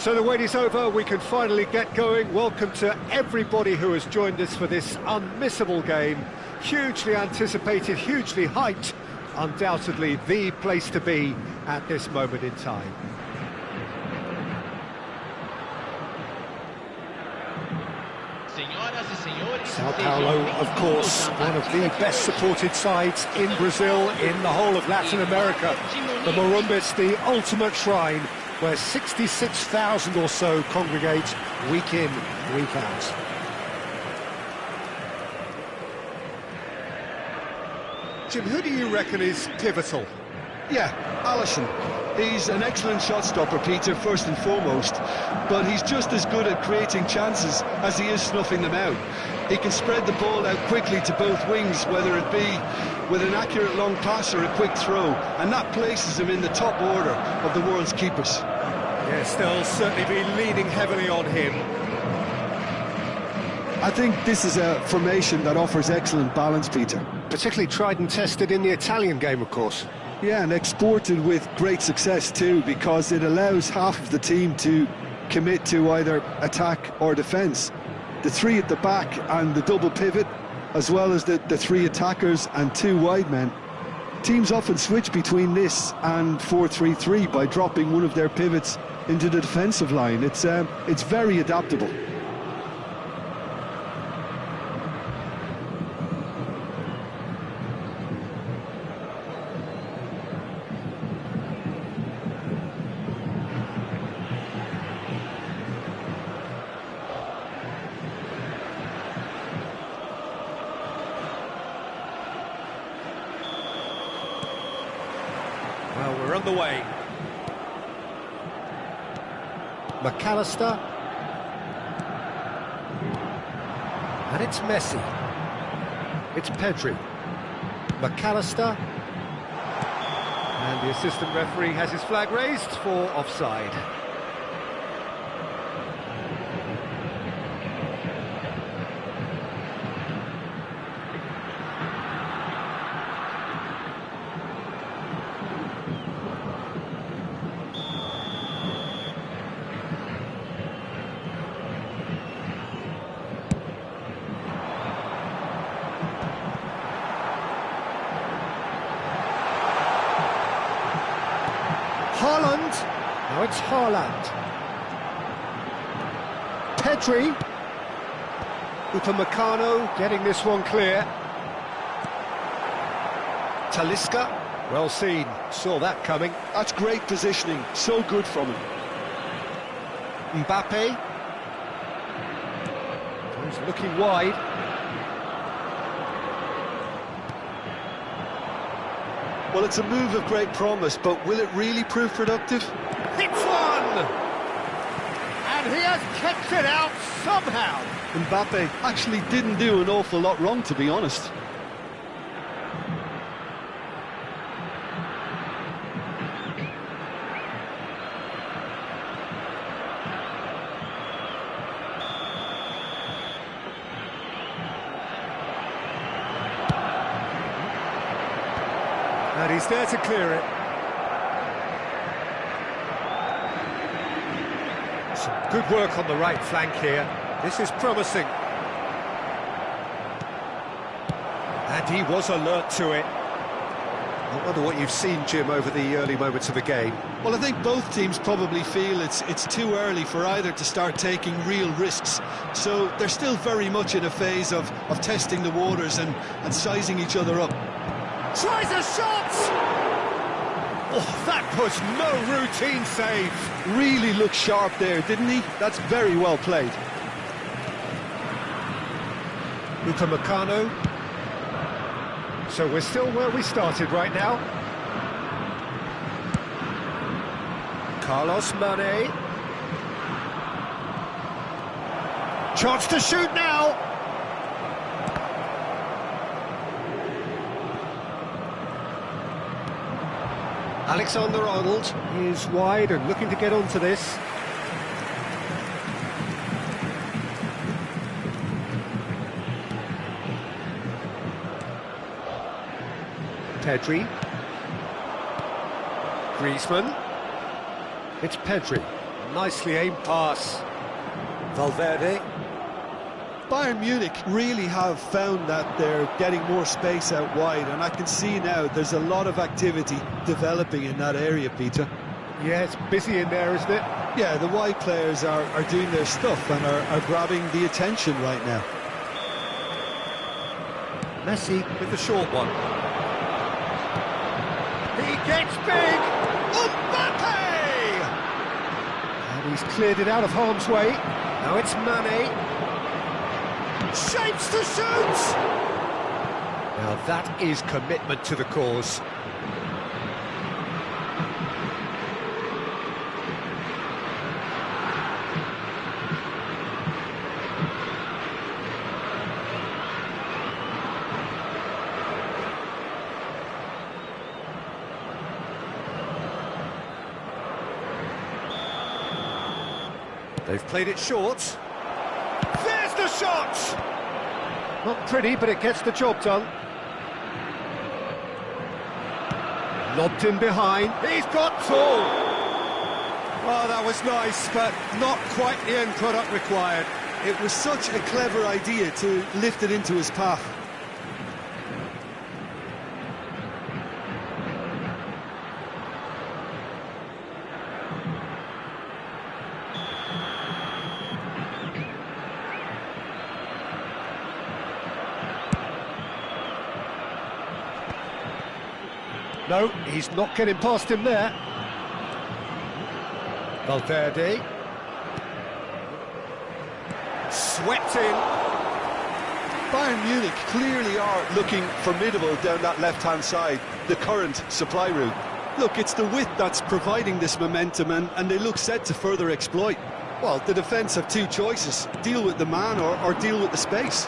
So the wait is over, we can finally get going. Welcome to everybody who has joined us for this unmissable game. Hugely anticipated, hugely hyped, undoubtedly the place to be at this moment in time. Sao Paulo, of course, one of the best supported sides in Brazil, in the whole of Latin America. The Morumbas, the ultimate shrine, where 66,000 or so congregate week in, week out. Jim, who do you reckon is pivotal? Yeah, Alisson. He's an excellent shot stopper, Peter, first and foremost, but he's just as good at creating chances as he is snuffing them out. He can spread the ball out quickly to both wings, whether it be with an accurate long pass or a quick throw, and that places him in the top order of the world's keepers. Yes, they'll certainly be leaning heavily on him. I think this is a formation that offers excellent balance, Peter. Particularly tried and tested in the Italian game, of course. Yeah, and exported with great success too, because it allows half of the team to commit to either attack or defence. The three at the back and the double pivot, as well as the three attackers and two wide men. Teams often switch between this and 4-3-3 by dropping one of their pivots into the defensive line. It's very adaptable. Well, we're on the way. McAllister. And it's Messi. It's Pedri. McAllister. And the assistant referee has his flag raised for offside. Haaland, now it's Haaland. Pedri, Upamecano getting this one clear. Talisca, well seen, saw that coming. That's great positioning, so good from him. Mbappe, he's looking wide. Well, it's a move of great promise, but will it really prove productive? Hits one! And he has kept it out somehow. Mbappe actually didn't do an awful lot wrong, to be honest. And he's there to clear it. Some good work on the right flank here. This is promising. And he was alert to it. I wonder what you've seen, Jim, over the early moments of the game. Well, I think both teams probably feel it's too early for either to start taking real risks. So they're still very much in a phase of testing the waters and sizing each other up. Tries a shot! Oh, that was no routine save. Really looked sharp there, didn't he? That's very well played. Upamecano. So we're still where we started right now. Carlos Mane. Chance to shoot now. Alexander-Arnold is wide and looking to get onto this. Pedri. Griezmann. It's Pedri. Nicely aimed pass. Valverde. Bayern Munich really have found that they're getting more space out wide, and I can see now there's a lot of activity developing in that area, Peter. Yeah, it's busy in there, isn't it? Yeah, the wide players are doing their stuff and are grabbing the attention right now. Messi with the short one. He gets big! Mbappe! And he's cleared it out of harm's way. Now it's Mane. Shapes to shoot! Now that is commitment to the cause. They've played it short. There's the shot! Not pretty, but it gets the job done. Lobbed in behind. He's got tall! Oh, that was nice, but not quite the end product required. It was such a clever idea to lift it into his path. No, he's not getting past him there. Valverde. Swept in. Bayern Munich clearly are looking formidable down that left-hand side, the current supply route. Look, it's the width that's providing this momentum, and they look set to further exploit. Well, the defence have two choices: deal with the man or deal with the space.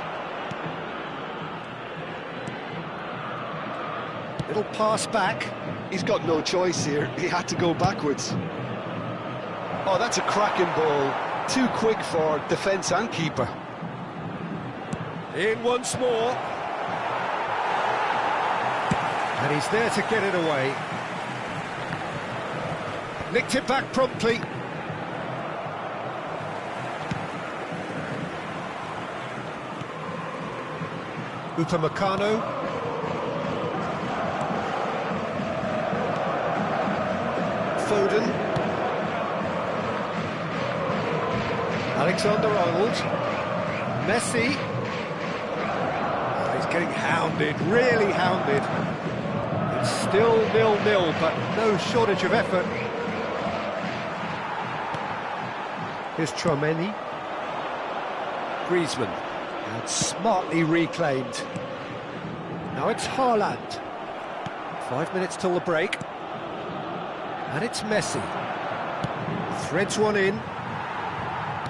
Little pass back. He's got no choice here. He had to go backwards. Oh, that's a cracking ball. Too quick for defence and keeper. In once more. And he's there to get it away. Nicked it back promptly. Upamecano. Foden. Alexander-Arnold. Messi. Oh, he's getting hounded, really hounded. It's still 0-0, but no shortage of effort. Here's Tchouaméni. Griezmann. And smartly reclaimed. Now it's Haaland. 5 minutes till the break. And it's Messi. Threads one in.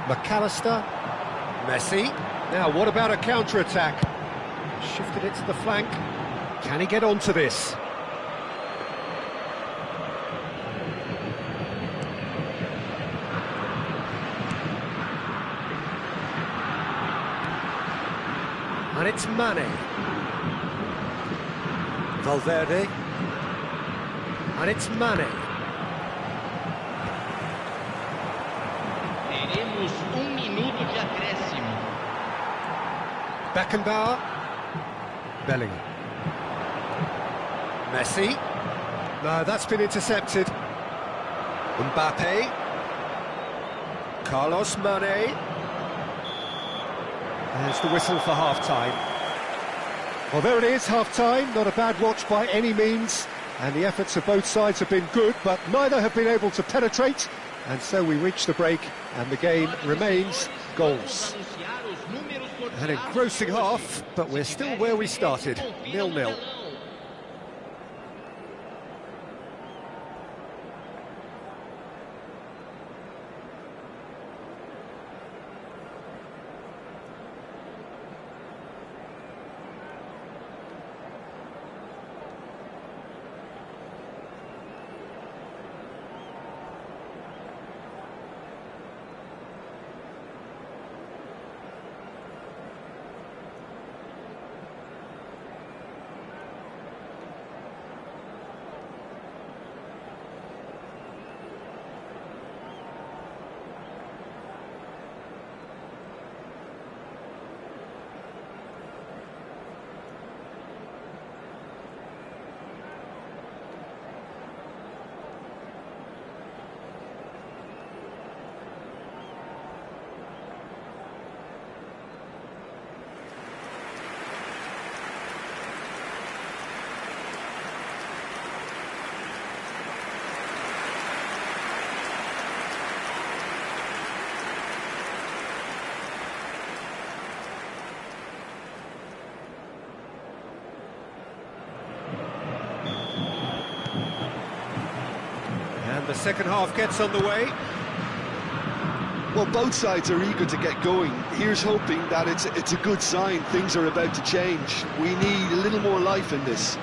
McAllister. Messi. Now, what about a counter-attack? Shifted it to the flank. Can he get onto this? And it's Mane. Valverde. And it's Mane. Teremos minuto de acréscimo. Beckenbauer. Bellingham. Messi. No, that's been intercepted. Mbappe. Carlos Mane. There's the whistle for half-time. Well, there it is, half-time. Not a bad watch by any means. And the efforts of both sides have been good, but neither have been able to penetrate. And so we reach the break, and the game remains goals. An engrossing half, but we're still where we started, 0-0. The second half gets underway. Well, both sides are eager to get going. Here's hoping that it's a good sign. Things are about to change. We need a little more life in this.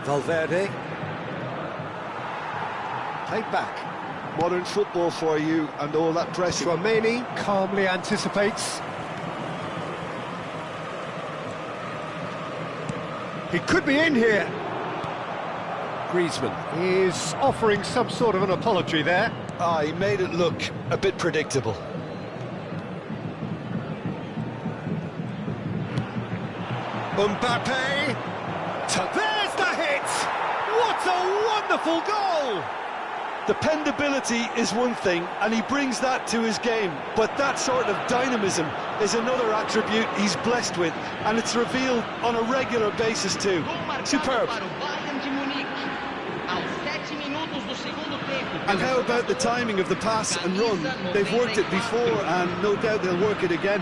Valverde. Played back. Modern football for you and all that pressure. Tchouaméni calmly anticipates. He could be in here. Griezmann is offering some sort of an apology there. He made it look a bit predictable. Mbappe. There's the hit! What a wonderful goal! Dependability is one thing, and he brings that to his game, but that sort of dynamism is another attribute he's blessed with, and it's revealed on a regular basis too. Superb. And how about the timing of the pass and run? They've worked it before, and no doubt they'll work it again.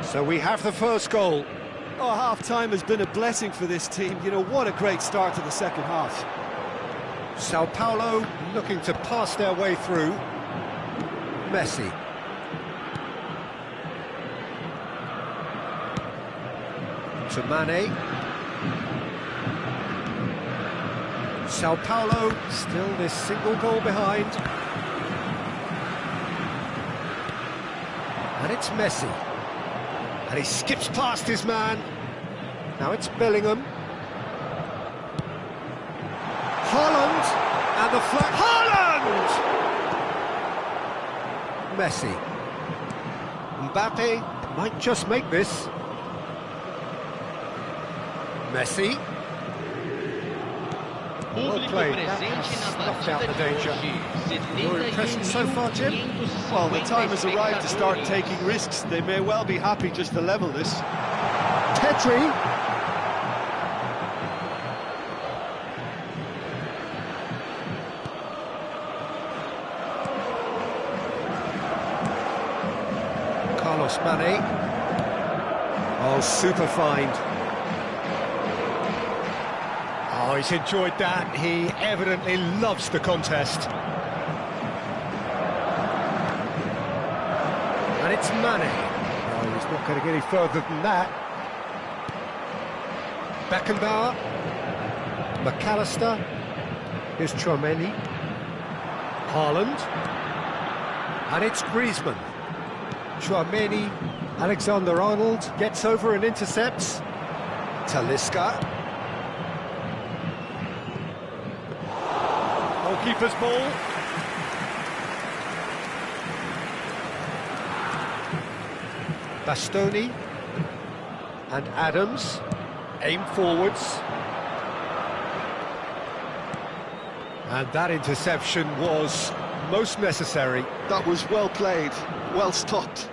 So we have the first goal. Oh, half-time has been a blessing for this team. You know, what a great start to the second half. Sao Paulo looking to pass their way through. Messi. To Mane. Sao Paulo still this single goal behind. And it's Messi. And he skips past his man. Now it's Bellingham. Haaland. And the flag. Haaland! Messi. Mbappe might just make this. Messi. Well played. That has snuffed out the danger. Your impression so far, Jim? Well, the time has arrived to start taking risks. They may well be happy just to level this. Petri. Carlos Mane. Oh, super find. Oh, he's enjoyed that. He evidently loves the contest. And it's Mane. Oh, he's not going to get any further than that. Beckenbauer. McAllister. Here's Tchouaméni. Haaland. And it's Griezmann. Tchouaméni. Alexander-Arnold gets over and intercepts. Talisca. Goalkeeper's ball. Bastoni and Adams aim forwards. And that interception was most necessary. That was well played, well stopped.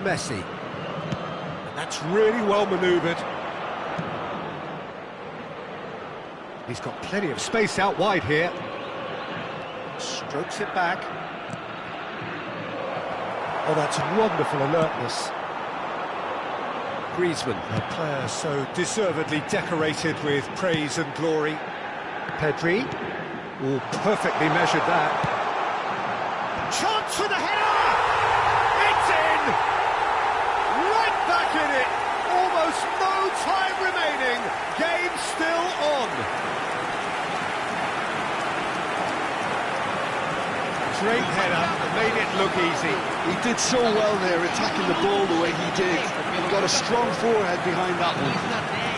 Messi. And that's really well manoeuvred. He's got plenty of space out wide here. Strokes it back. Oh, that's wonderful alertness. Griezmann, a player so deservedly decorated with praise and glory. Pedri, oh, perfectly measured that. Chance for the header! It's in! Right back in it! Almost no time remaining. Game still on. Great header, made it look easy. He did so well there, attacking the ball the way he did. He got a strong forehead behind that one.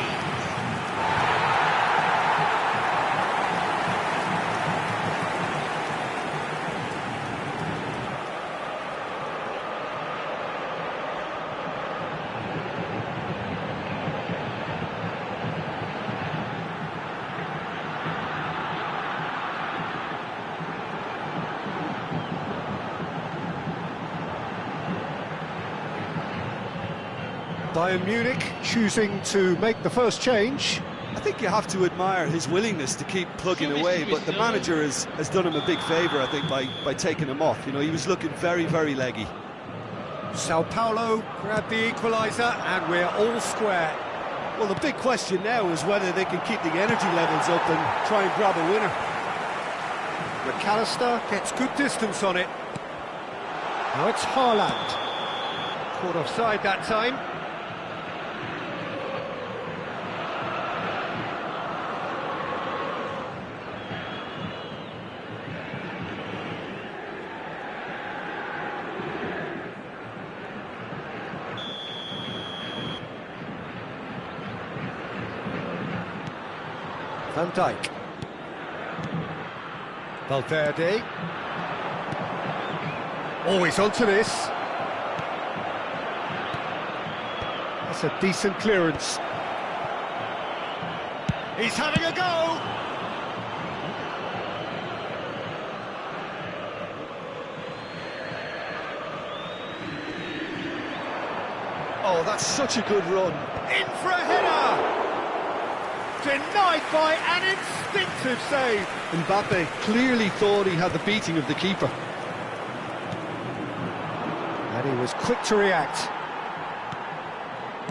Bayern Munich choosing to make the first change. I think you have to admire his willingness to keep plugging away, but the manager has done him a big favour, I think, by taking him off. You know, he was looking very, very leggy. Sao Paulo grabbed the equaliser, and we're all square. Well, the big question now is whether they can keep the energy levels up and try and grab a winner. McAllister gets good distance on it. Now it's Haaland. Caught offside that time. Van Dijk. Valverde. Always onto this. That's a decent clearance. He's having a go! Oh, that's such a good run. In for a header! Denied by an instinctive save. Mbappe clearly thought he had the beating of the keeper. And he was quick to react.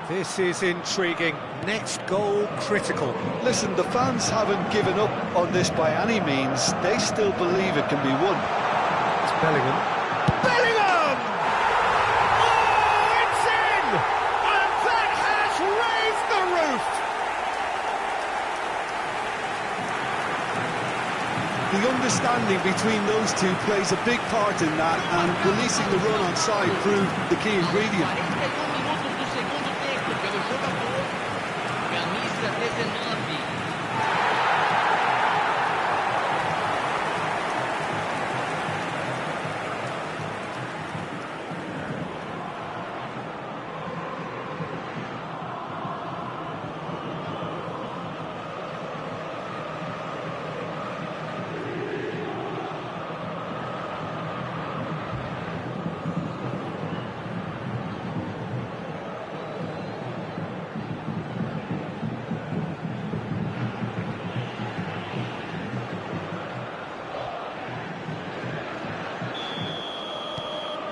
This is intriguing. Next goal critical. Listen, the fans haven't given up on this by any means. They still believe it can be won. It's Bellingham. Bellingham! Oh, it's in! And that has raised the roof! The understanding between those two plays a big part in that, and releasing the run on side proved the key ingredient. 41 minutos do segundo tempo pelo jogador, camisa 19.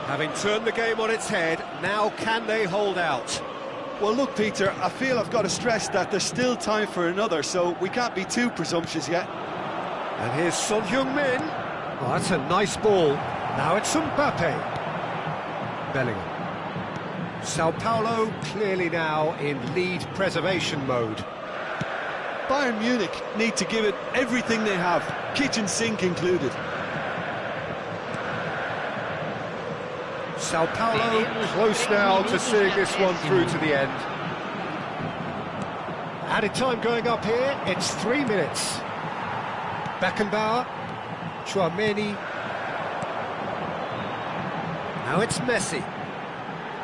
Having turned the game on its head, now can they hold out? Well, look, Peter, I feel I've got to stress that there's still time for another, so we can't be too presumptuous yet. And here's Son Heung-min. Oh, that's a nice ball. Now it's Mbappe. Bellingham. Sao Paulo clearly now in lead preservation mode. Bayern Munich need to give it everything they have, kitchen sink included. Sao Paulo close now to seeing this one through to the end. Added time going up here, it's 3 minutes. Beckenbauer, Chouameni. Now it's Messi.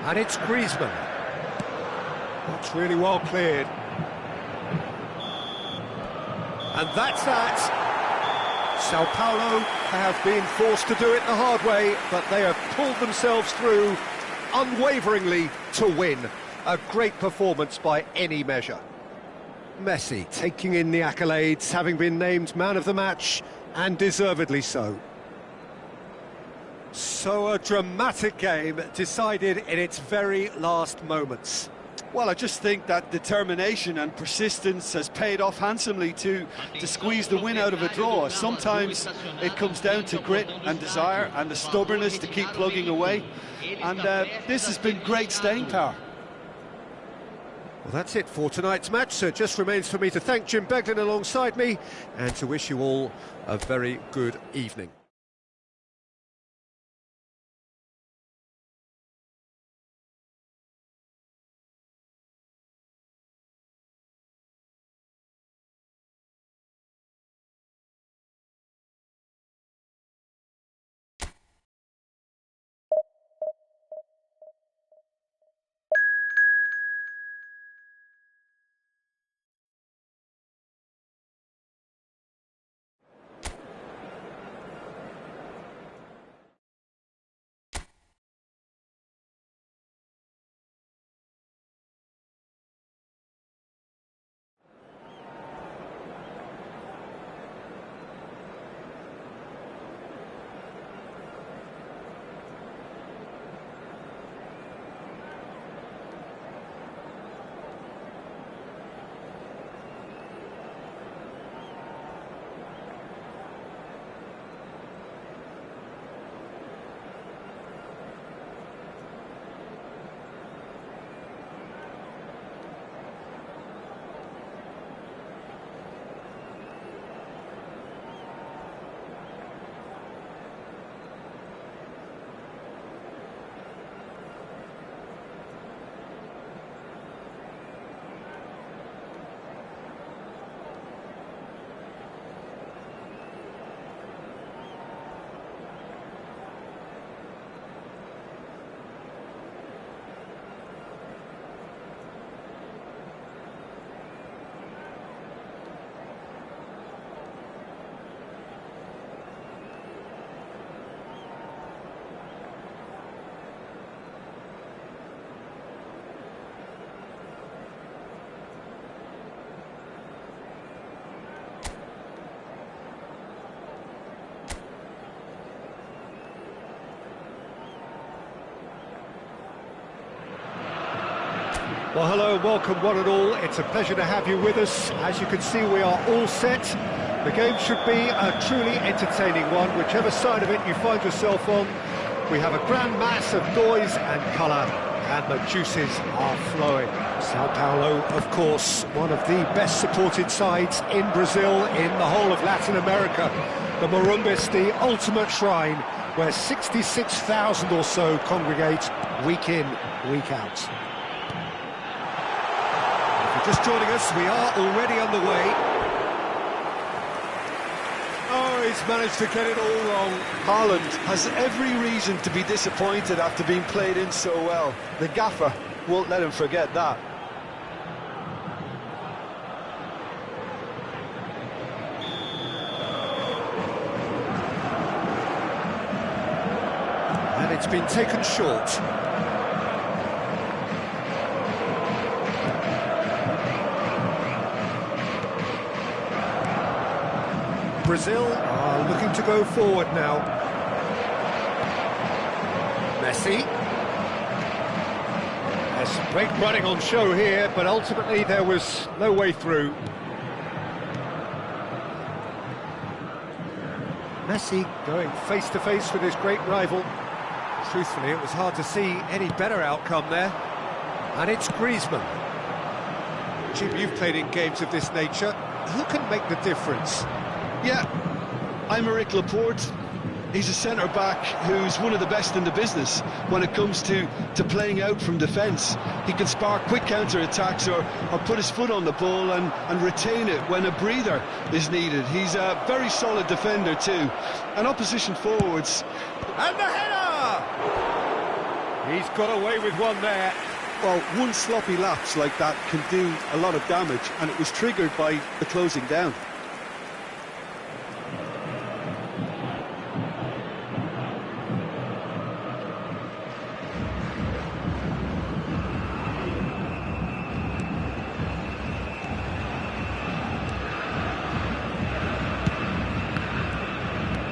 And it's Griezmann. That's really well cleared. And that's that. Sao Paulo have been forced to do it the hard way, but they have pulled themselves through unwaveringly to win. A great performance by any measure. Messi taking in the accolades, having been named man of the match, and deservedly so. So a dramatic game decided in its very last moments. Well, I just think that determination and persistence has paid off handsomely to squeeze the win out of a draw. Sometimes it comes down to grit and desire and the stubbornness to keep plugging away. And this has been great staying power. Well, that's it for tonight's match, so it just remains for me to thank Jim Beglin alongside me and to wish you all a very good evening. Well, hello and welcome one and all. It's a pleasure to have you with us. As you can see, we are all set. The game should be a truly entertaining one, whichever side of it you find yourself on. We have a grand mass of noise and colour, and the juices are flowing. Sao Paulo, of course, one of the best supported sides in Brazil, in the whole of Latin America. The Morumbis, the ultimate shrine, where 66,000 or so congregate week in, week out. Just joining us, we are already underway. Oh, he's managed to get it all wrong. Haaland has every reason to be disappointed after being played in so well. The gaffer won't let him forget that. And it's been taken short. Brazil are looking to go forward now. Messi. There's some great running on show here, but ultimately there was no way through. Messi going face to face with his great rival. Truthfully, it was hard to see any better outcome there. And it's Griezmann. Jim, you've played in games of this nature. Who can make the difference? Yeah, I'm Eric Laporte. He's a centre-back who's one of the best in the business when it comes to playing out from defence. He can spark quick counter-attacks or put his foot on the ball and retain it when a breather is needed. He's a very solid defender too. And opposition forwards... And the header! He's got away with one there. Well, one sloppy lapse like that can do a lot of damage, and it was triggered by the closing down.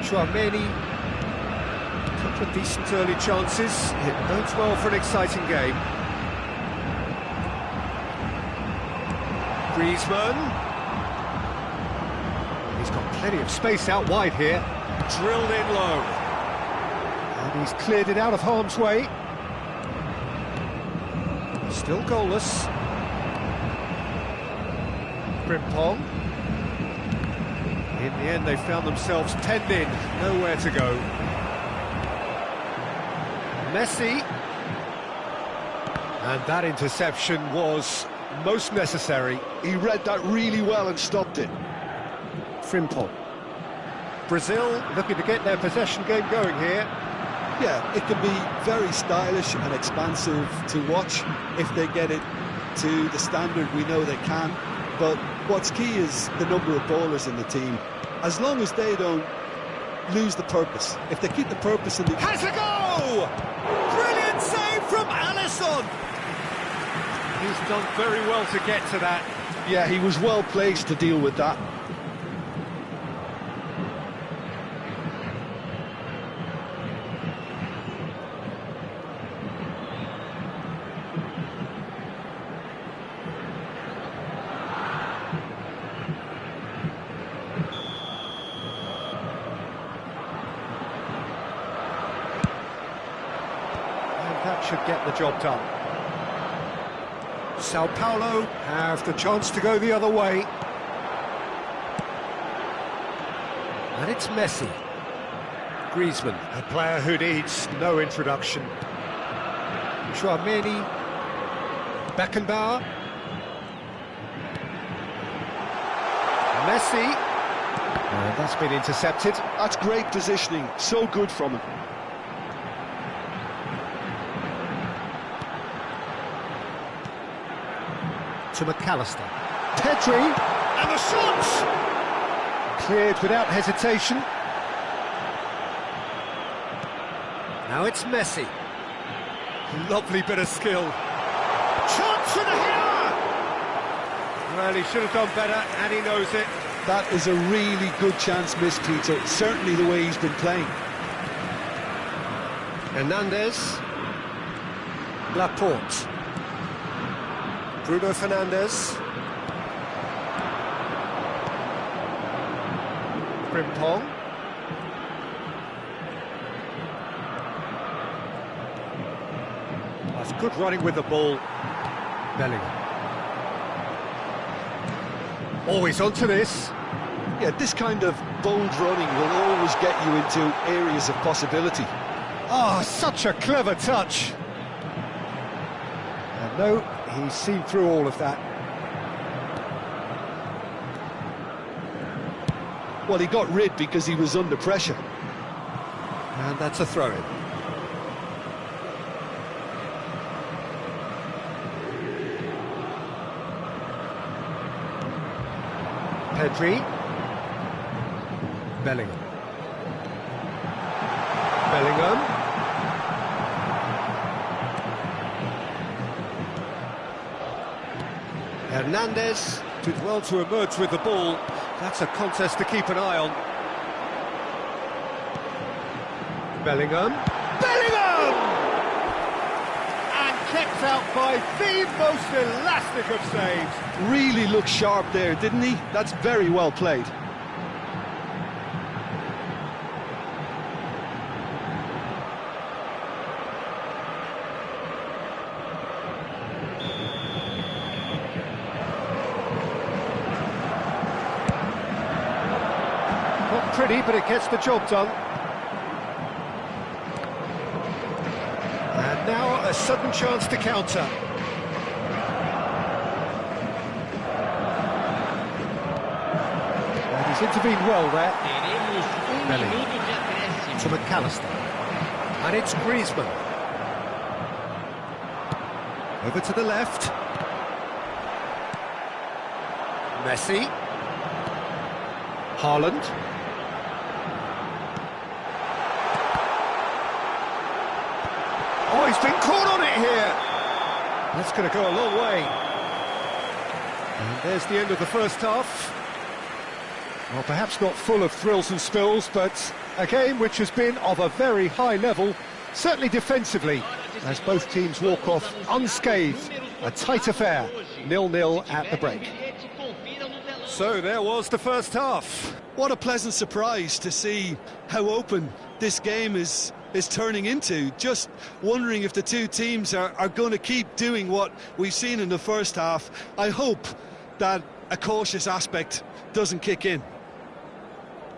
Chouameni, a couple of decent early chances. It bodes well for an exciting game. Griezmann. He's got plenty of space out wide here. Drilled in low. And he's cleared it out of harm's way. Still goalless. Frimpong. In the end, they found themselves penned in, nowhere to go. Messi. And that interception was most necessary. He read that really well and stopped it. Frimpong. Brazil looking to get their possession game going here. Yeah, it can be very stylish and expansive to watch if they get it to the standard we know they can. But what's key is the number of bowlers in the team. As long as they don't lose the purpose. If they keep the purpose in the... Has a go! Brilliant save from Alisson! He's done very well to get to that. Yeah, he was well placed to deal with that. That should get the job done. Sao Paulo have the chance to go the other way. And it's Messi. Griezmann, a player who needs no introduction. Chouameni. Beckenbauer. Messi. And that's been intercepted. That's great positioning. So good from him. To McAllister. Pedri, and the shot! Cleared without hesitation. Now it's Messi. Lovely bit of skill. Chance for the header! Well, he should have done better, and he knows it. That is a really good chance missed, Peter. Certainly the way he's been playing. Hernandez. Laporte. Bruno Fernandes. Frimpong. That's good running with the ball. Bellingham. Always onto this. Yeah, this kind of bold running will always get you into areas of possibility. Oh, such a clever touch. And no, he's seen through all of that. Well, he got rid because he was under pressure. And that's a throw-in. Pedri. Bellingham. Bellingham. Hernandez did well to emerge with the ball. That's a contest to keep an eye on. Bellingham. Bellingham! And kept out by the most elastic of saves. Really looked sharp there, didn't he? That's very well played. Not pretty, but it gets the job done. And now a sudden chance to counter. And he's intervened well there. Bellingham. To McAllister. And it's Griezmann. Over to the left. Messi. Haaland. Oh, he's been caught on it here. That's going to go a long way. And there's the end of the first half. Well, perhaps not full of thrills and spills, but A game which has been of a very high level, certainly defensively, as both teams walk off unscathed. A tight affair, 0-0 at the break. So there was the first half. What a pleasant surprise to see how open this game is turning into. Just wondering if the two teams are going to keep doing what we've seen in the first half. I hope that a cautious aspect doesn't kick in.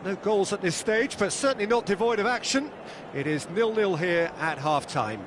No goals at this stage, but certainly not devoid of action. It is 0-0 here at half-time.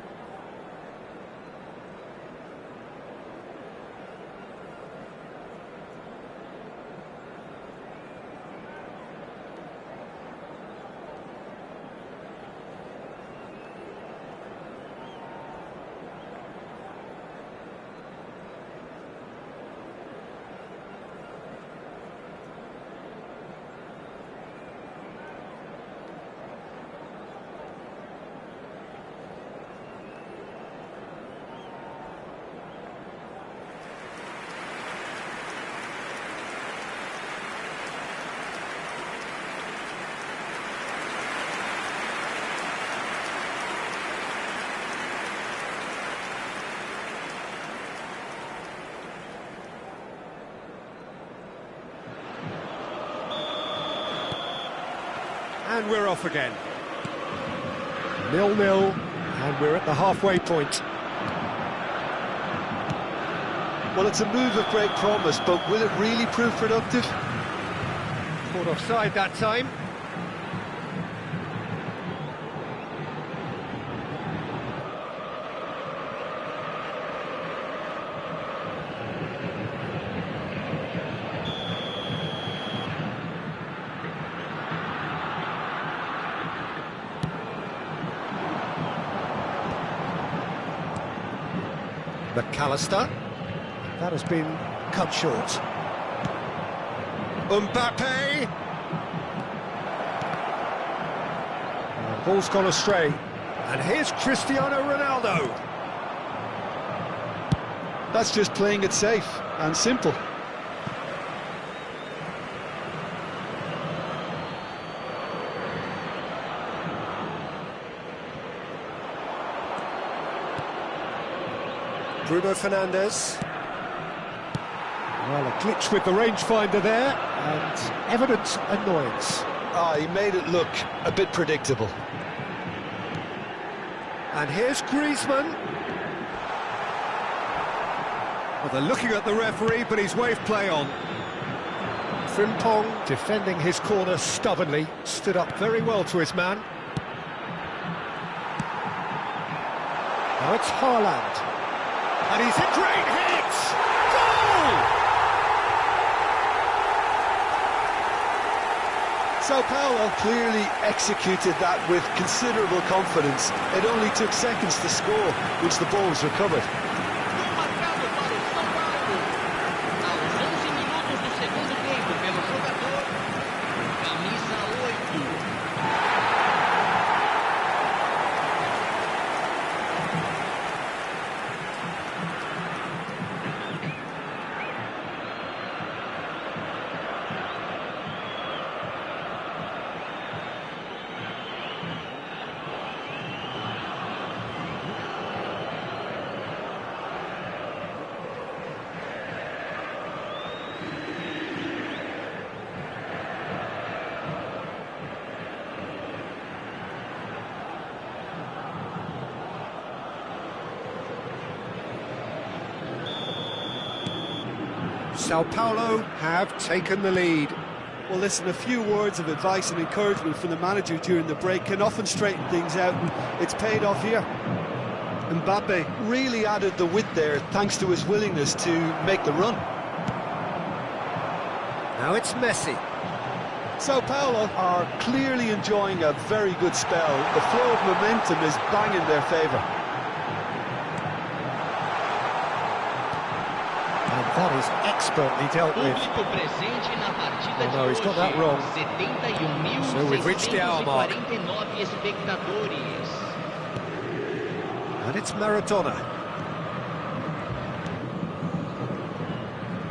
And we're off again. 0-0, and we're at the halfway point. Well, it's a move of great promise, but will it really prove productive? Caught offside that time. McAllister. That has been cut short. Mbappe. The ball's gone astray. And here's Cristiano Ronaldo. That's just playing it safe and simple. Bruno Fernandes. Well, a glitch with the rangefinder there, and evident annoyance. He made it look a bit predictable. And here's Griezmann. Well, they're looking at the referee, but he's waved play on. Frimpong defending his corner stubbornly, stood up very well to his man. Now it's Haaland. And he's a great hit! Goal! Sao Paulo clearly executed that with considerable confidence. It only took seconds to score, which the ball was recovered. Sao Paulo have taken the lead. Well, listen, a few words of advice and encouragement from the manager during the break can often straighten things out, and it's paid off here. Mbappe really added the width there thanks to his willingness to make the run. Now it's Messi. Sao Paulo are clearly enjoying a very good spell. The flow of momentum is bang in their favour. That is expertly dealt with. Oh no, he's got that wrong. So we've reached the hour mark. And it's Maradona.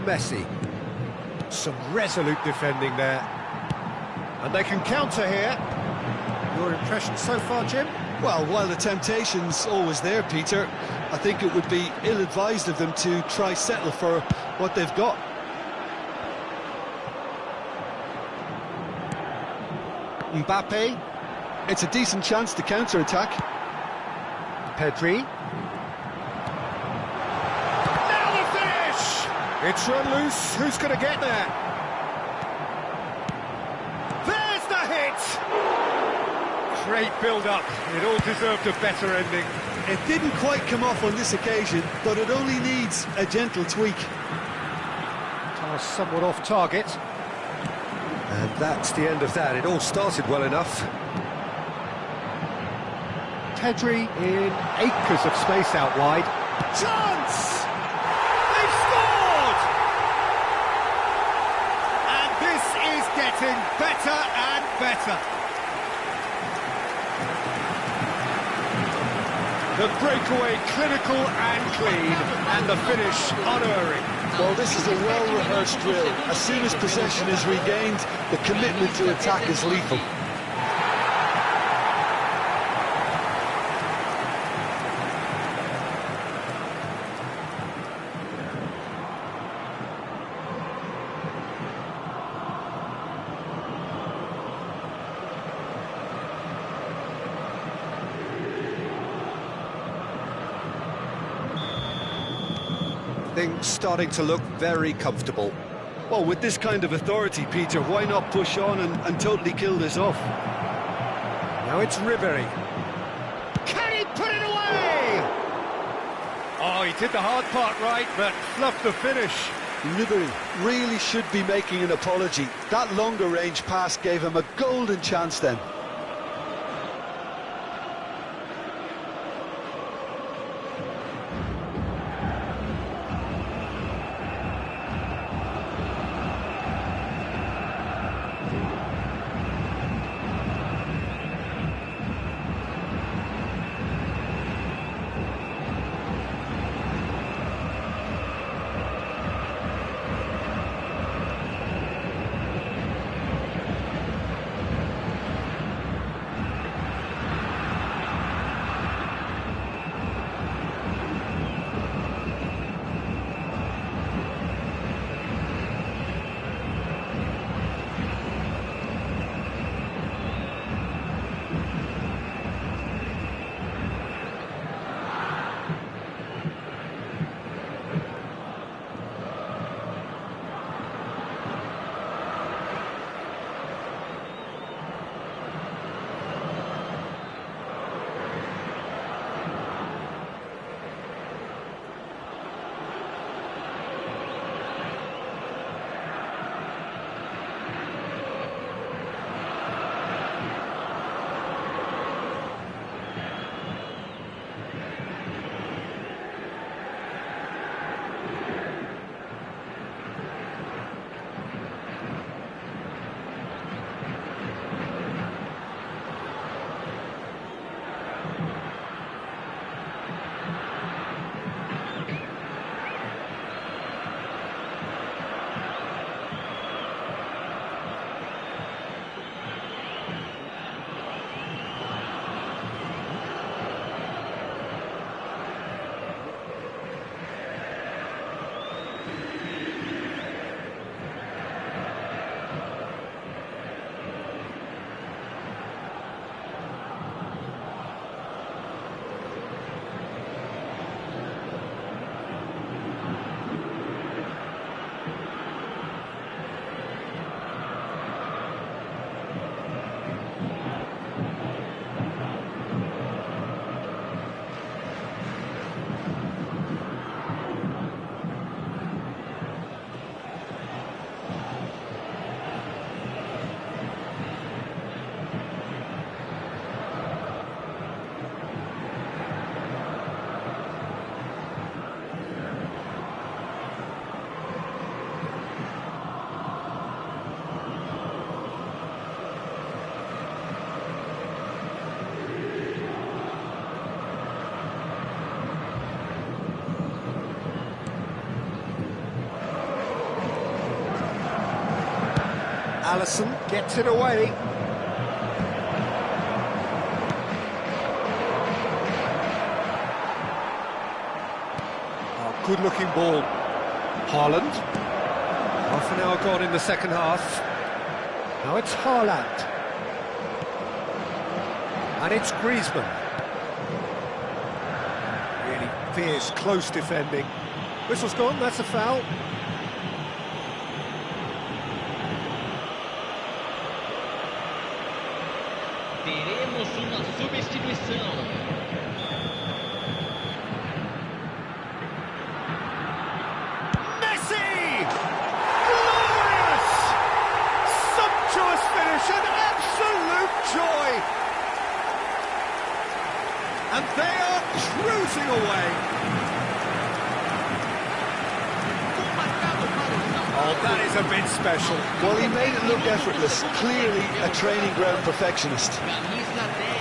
Messi. Some resolute defending there. And they can counter here. Your impression so far, Jim? Well, while the temptation's always there, Peter, I think it would be ill-advised of them to try settle for what they've got. Mbappe. It's a decent chance to counter-attack. Pedri. Now the finish! It's run loose. Who's going to get there? There's the hit! Great build-up. It all deserved a better ending. It didn't quite come off on this occasion, but it only needs a gentle tweak. Pass somewhat off target. And that's the end of that. It all started well enough. Pedri in acres of space out wide. Chance! They've scored! And this is getting better and better. The breakaway clinical and clean, and the finish unerring. Well, this is a well-rehearsed drill. As soon as possession is regained, the commitment to attack is lethal. Things starting to look very comfortable. Well, with this kind of authority, Peter, why not push on and totally kill this off? Now it's Ribery. Can he put it away? Oh, he did the hard part right, but fluffed the finish. Ribery really should be making an apology. That longer range pass gave him a golden chance then. Alisson gets it away. good-looking ball. Haaland. Half an hour gone in the second half. Now it's Haaland. And it's Griezmann. Really fierce, close defending. Whistle's gone, that's a foul. Teremos uma substituição. Messi! Glorious! Sumptuous finish, an absolute joy! And they are cruising away. Oh, that is a bit special. Well, he made it look effortless. Clearly a training ground perfectionist. Camisa 10.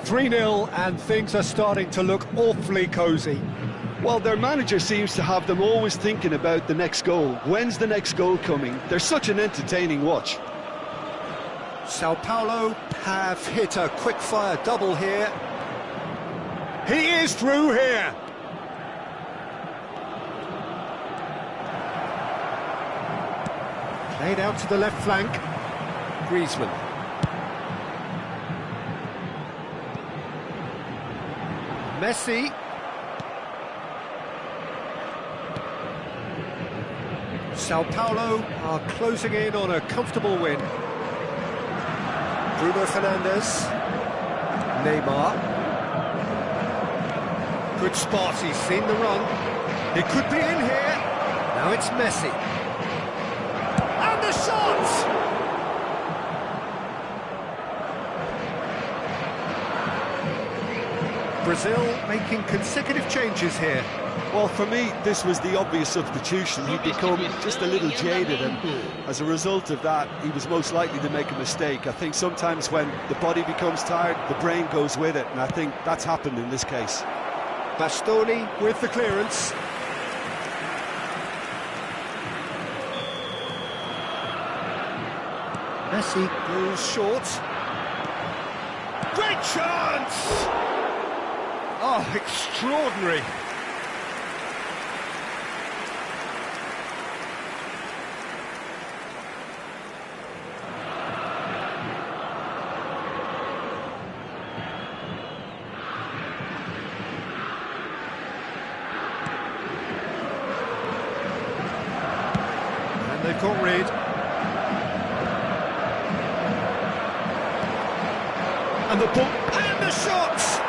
Three-nil, and things are starting to look awfully cosy. Well, their manager seems to have them always thinking about the next goal. When's the next goal coming? They're such an entertaining watch. Sao Paulo have hit a quick-fire double here. He is through here. Played out to the left flank. Griezmann. Messi. Sao Paulo are closing in on a comfortable win. Bruno Fernandes. Neymar. Good spot, he's seen the run. He could be in here. Now it's Messi. And the shot! Brazil making consecutive changes here. Well, for me, this was the obvious substitution. He'd become just a little jaded, and as a result of that, he was most likely to make a mistake. I think sometimes when the body becomes tired, the brain goes with it, and I think that's happened in this case. Bastoni with the clearance. Messi goes short. Great chance! Oh, extraordinary. And they've got rid. And the ball, and the shots!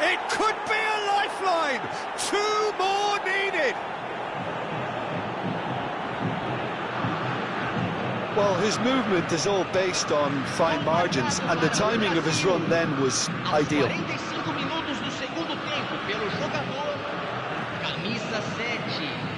It could be a lifeline! 2 more needed! Well, his movement is all based on fine margins, and the timing of his run then was ideal. 45 minutos do segundo tempo pelo jogador camisa 7.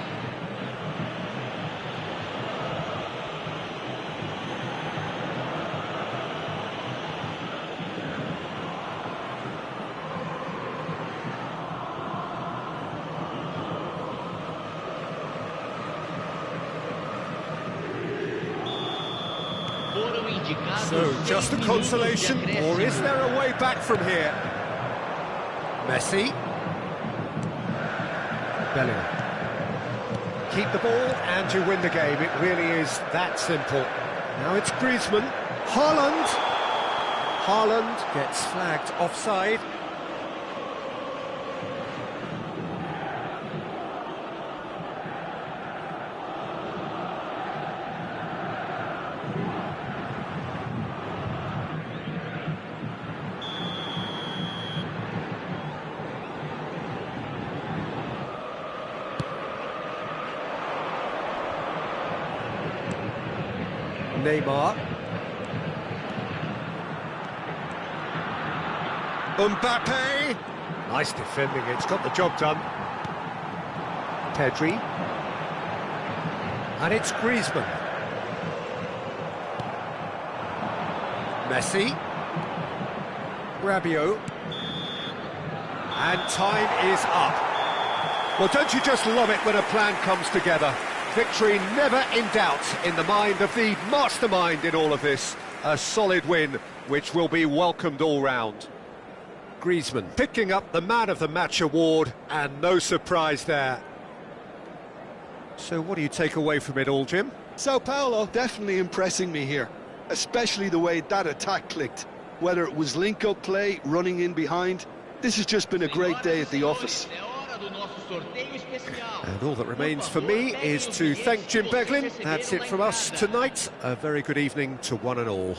So, just a consolation, or is there a way back from here? Messi. Bellingham. Keep the ball and you win the game. It really is that simple. Now it's Griezmann. Haaland. Haaland gets flagged offside. Neymar. Mbappe. Nice defending, it's got the job done. Pedri. And it's Griezmann. Messi. Rabiot. And time is up. Well, don't you just love it when a plan comes together? Victory never in doubt in the mind of the mastermind in all of this. A solid win, which will be welcomed all round. Griezmann picking up the Man of the Match award, and no surprise there. So what do you take away from it all, Jim? Sao Paulo definitely impressing me here, especially the way that attack clicked. Whether it was link-up play, running in behind, this has just been a great day at the office. And all that remains for me is to thank Jim Beglin. That's it from us tonight. A very good evening to one and all.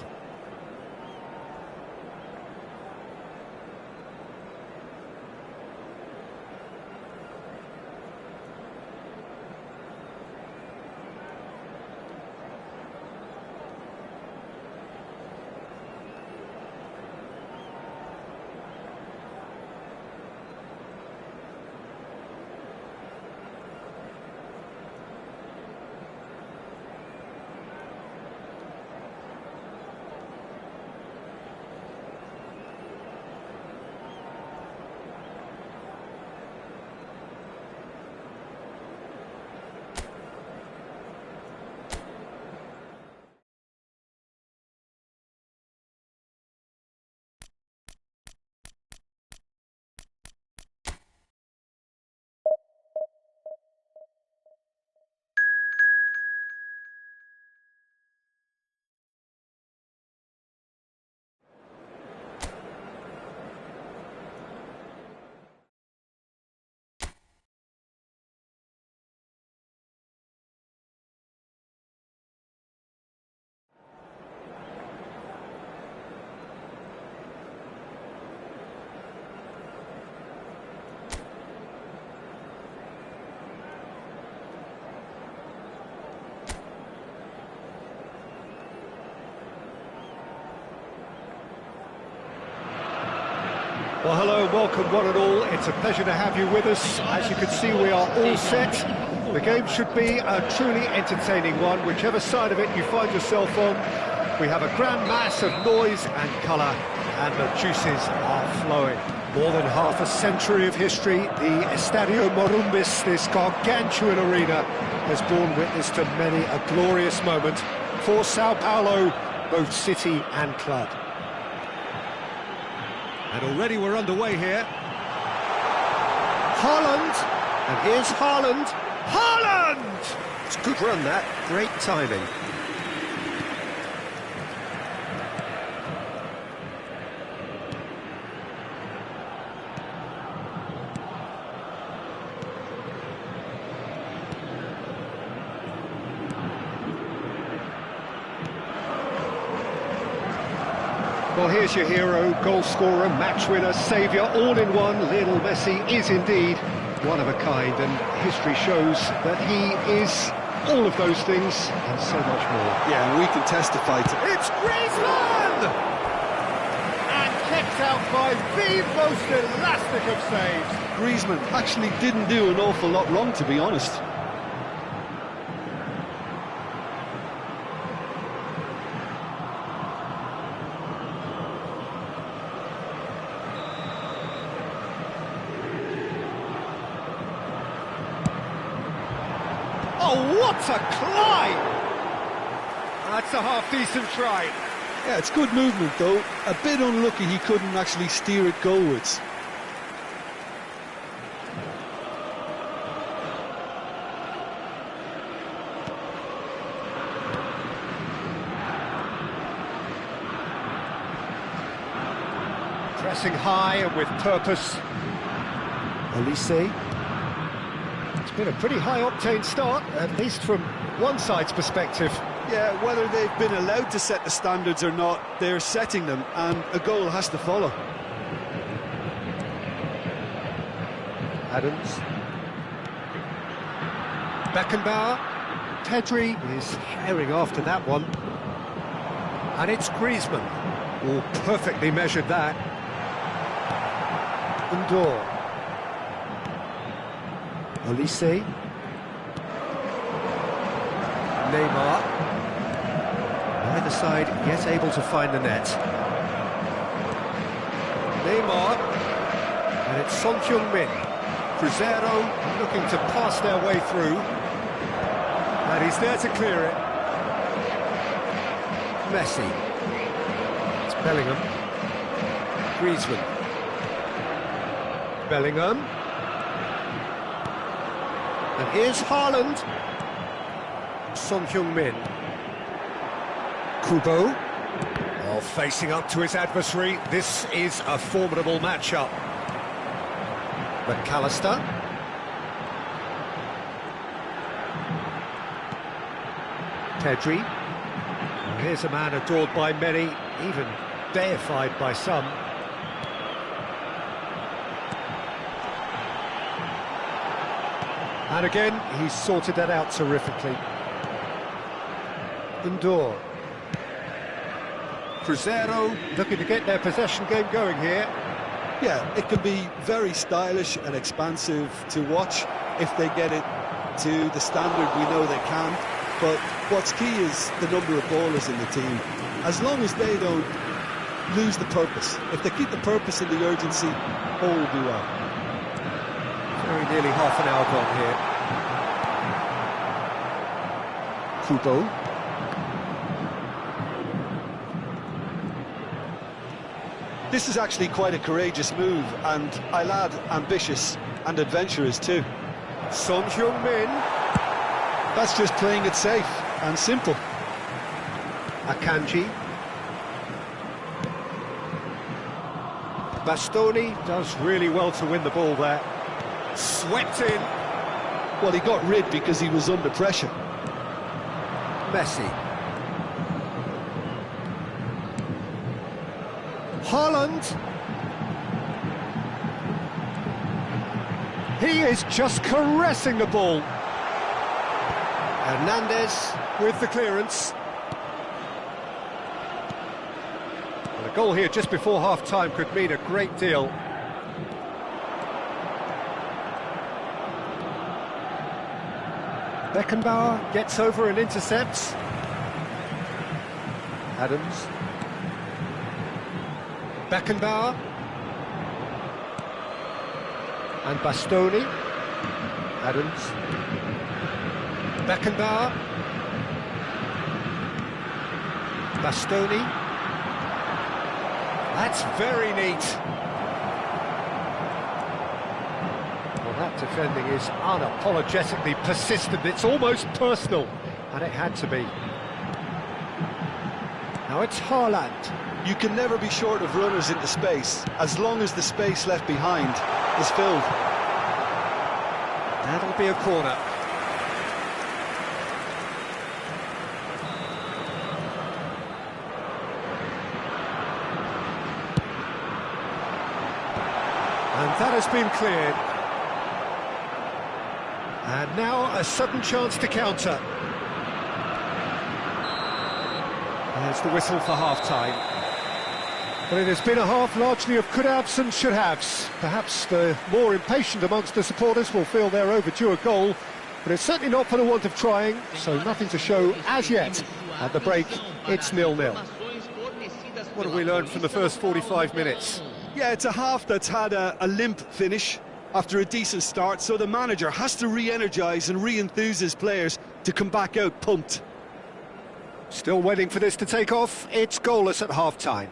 Well, hello and welcome one and all. It's a pleasure to have you with us. As you can see, we are all set. The game should be a truly entertaining one, whichever side of it you find yourself on. We have a grand mass of noise and colour, and the juices are flowing. More than half a century of history, the Estadio Morumbis, this gargantuan arena, has borne witness to many a glorious moment for Sao Paulo, both city and club. And already we're underway here. Haaland, and here's Haaland. Haaland! It's a good run that, great timing. Well, here's your hero, goal scorer, match winner, saviour, all in one. Lionel Messi is indeed one of a kind, and history shows that he is all of those things and so much more. Yeah, and we can testify to it. It's Griezmann! And kept out by the most elastic of saves. Griezmann actually didn't do an awful lot wrong, to be honest. Oh, what a climb! That's a half-decent try. Yeah, it's good movement, though. A bit unlucky he couldn't actually steer it goalwards. Pressing high and with purpose. Olise. It's been a pretty high-octane start, at least from one side's perspective. Yeah, whether they've been allowed to set the standards or not, they're setting them, and a goal has to follow. Adams. Beckenbauer. Pedri is herring after that one. And it's Griezmann. Oh, perfectly measured that. Undor. Olise. Neymar. Neither side yet able to find the net. Neymar. And it's Son Heung-min. Cruzeiro looking to pass their way through. And he's there to clear it. Messi. It's Bellingham. Griezmann. Bellingham. And here's Haaland. Son Heung-min. Kubo. Oh, facing up to his adversary. This is a formidable matchup. McAllister. Pedri. Here's a man adored by many, even deified by some. And again, he's sorted that out terrifically. Undor. Cruzeiro looking to get their possession game going here. Yeah, it can be very stylish and expansive to watch if they get it to the standard we know they can. But what's key is the number of ballers in the team. As long as they don't lose the purpose, if they keep the purpose and the urgency, all will be well. Very nearly half an hour gone here. Kubo. This is actually quite a courageous move, and I'll add ambitious and adventurous too. Son Heung-min. That's just playing it safe and simple. Akanji. Bastoni does really well to win the ball there. Swept in. Well, he got rid because he was under pressure. Messi. Haaland. He is just caressing the ball. Hernandez with the clearance. And a goal here just before half-time could mean a great deal. Beckenbauer gets over and intercepts. Adams. Beckenbauer. And Bastoni. Adams. Beckenbauer. Bastoni. That's very neat. Well, that defending is unapologetically persistent. It's almost personal, and it had to be. Now it's Haaland. You can never be short of runners into space, as long as the space left behind is filled. That'll be a corner. And that has been cleared. And now a sudden chance to counter. There's the whistle for half-time. But it has been a half largely of could-haves and should-haves. Perhaps the more impatient amongst the supporters will feel they're overdue a goal, but it's certainly not for the want of trying, so nothing to show as yet. At the break, it's 0-0. What have we learned from the first 45 minutes? Yeah, it's a half that's had a limp finish after a decent start, so the manager has to re-energise and re-enthuse his players to come back out pumped. Still waiting for this to take off. It's goalless at half-time.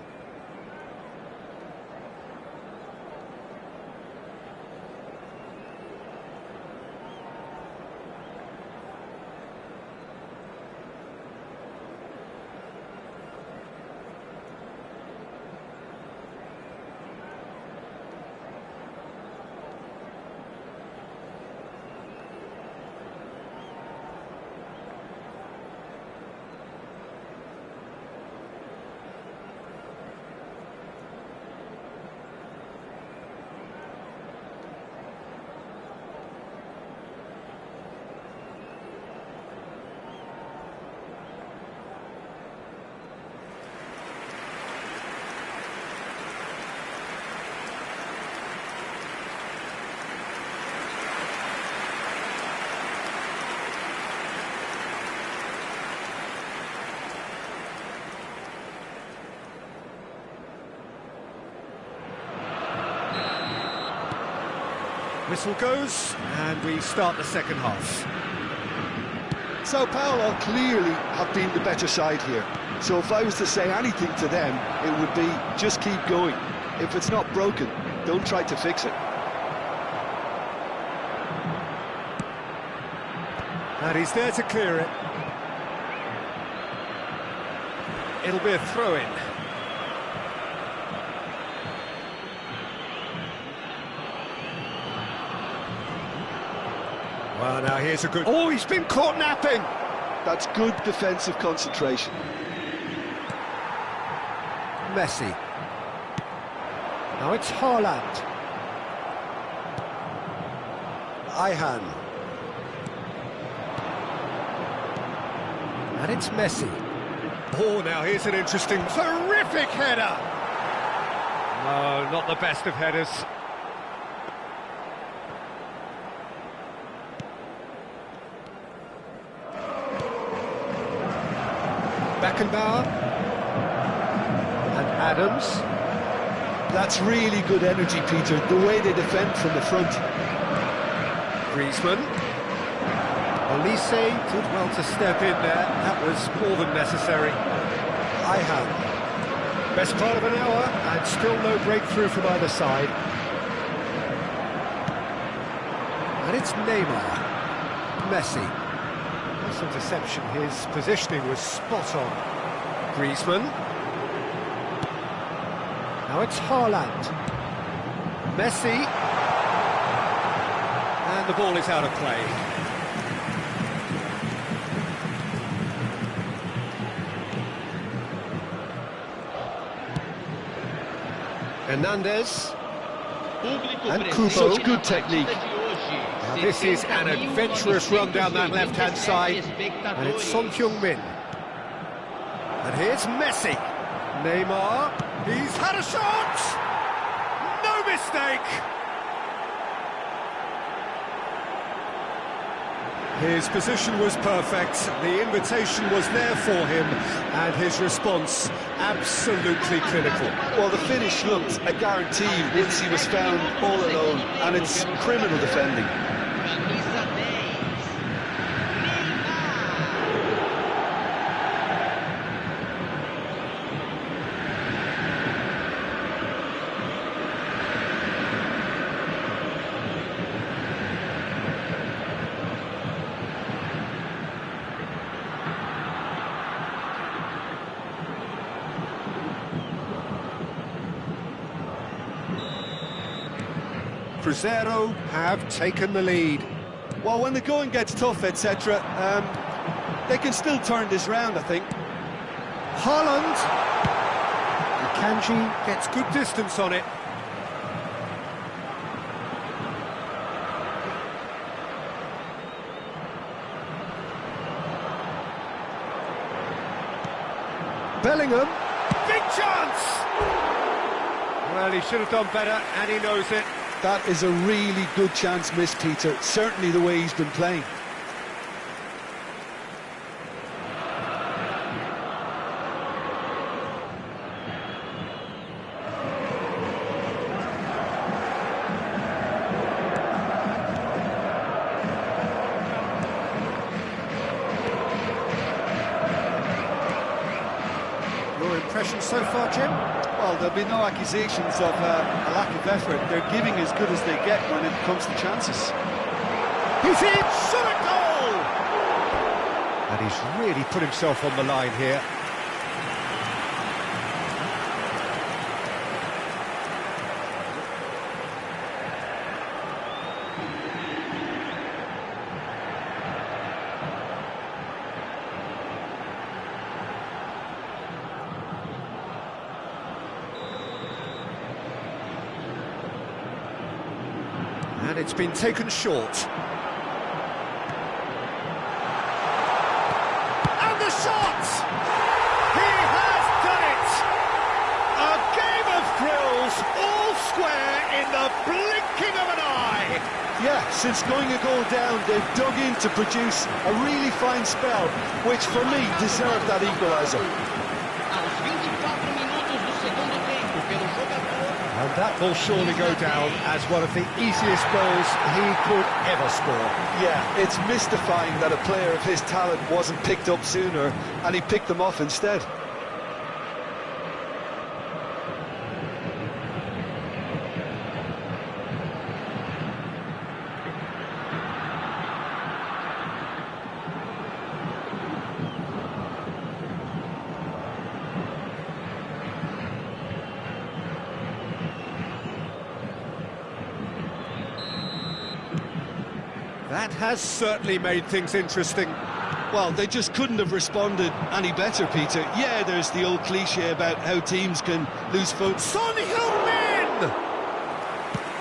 Whistle goes, and we start the second half. Sao Paulo clearly have been the better side here. So if I was to say anything to them, it would be just keep going. If it's not broken, don't try to fix it. And he's there to clear it. It'll be a throw-in. Well, now here's a good... Oh, he's been caught napping! That's good defensive concentration. Messi. Now it's Haaland. Ihan. And it's Messi. Oh, now here's an interesting, terrific header! No, not the best of headers. Beckenbauer. And Adams. That's really good energy, Peter, the way they defend from the front. Griezmann. Olise did well to step in there. That was more than necessary. Ihan. Best part of an hour, and still no breakthrough from either side. And it's Neymar. Messi. That's some deception. His positioning was spot on. Griezmann. Now it's Haaland. Messi. And the ball is out of play. Hernandez. And Kubo's good technique. Now this is an adventurous run down that left-hand side, and it's Son Heung-min. And here's Messi. Neymar, he's had a shot! No mistake! His position was perfect, the invitation was there for him, and his response absolutely clinical. Well, the finish looked a guarantee once he was found all alone, and it's criminal defending. Cruzeiro have taken the lead. Well, when the going gets tough, etc., they can still turn this round, I think. Haaland. Kanji gets good distance on it. Bellingham. Big chance! Well, he should have done better, and he knows it. That is a really good chance missed, Peter. Certainly the way he's been playing. Your impression so far, Jim? Well, there'll be no accusations of a lack of effort. They're giving as good as they get when it comes to chances. He's in! Shot a goal! And he's really put himself on the line here. And it's been taken short. And the shot! He has done it! A game of thrills, all square in the blinking of an eye! Yeah, since going a goal down, they've dug in to produce a really fine spell, which for me deserved that equaliser. Aos 24 minutos do segundo tempo, pelo jogador. And That will surely go down as one of the easiest goals he could ever score. Yeah, it's mystifying that a player of his talent wasn't picked up sooner, and he picked them off instead. That has certainly made things interesting. Well, they just couldn't have responded any better, Peter. Yeah, there's the old cliche about how teams can lose focus. Son Heung-min!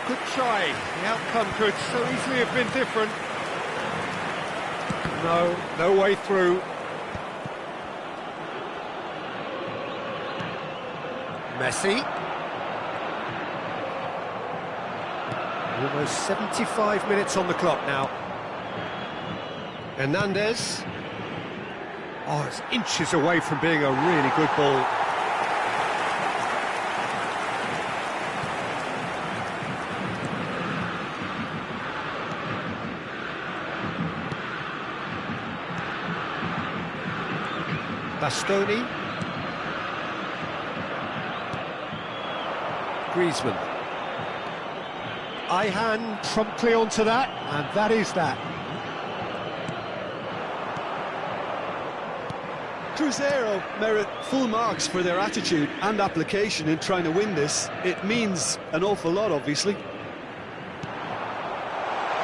Good try. The outcome could so easily have been different. No way through. Messi. Almost 75 minutes on the clock now. Hernandez. Oh, it's inches away from being a really good ball. Bastoni. Griezmann. Ihan promptly onto that, and that is that. Cruzeiro merit full marks for their attitude and application in trying to win this. It means an awful lot, obviously.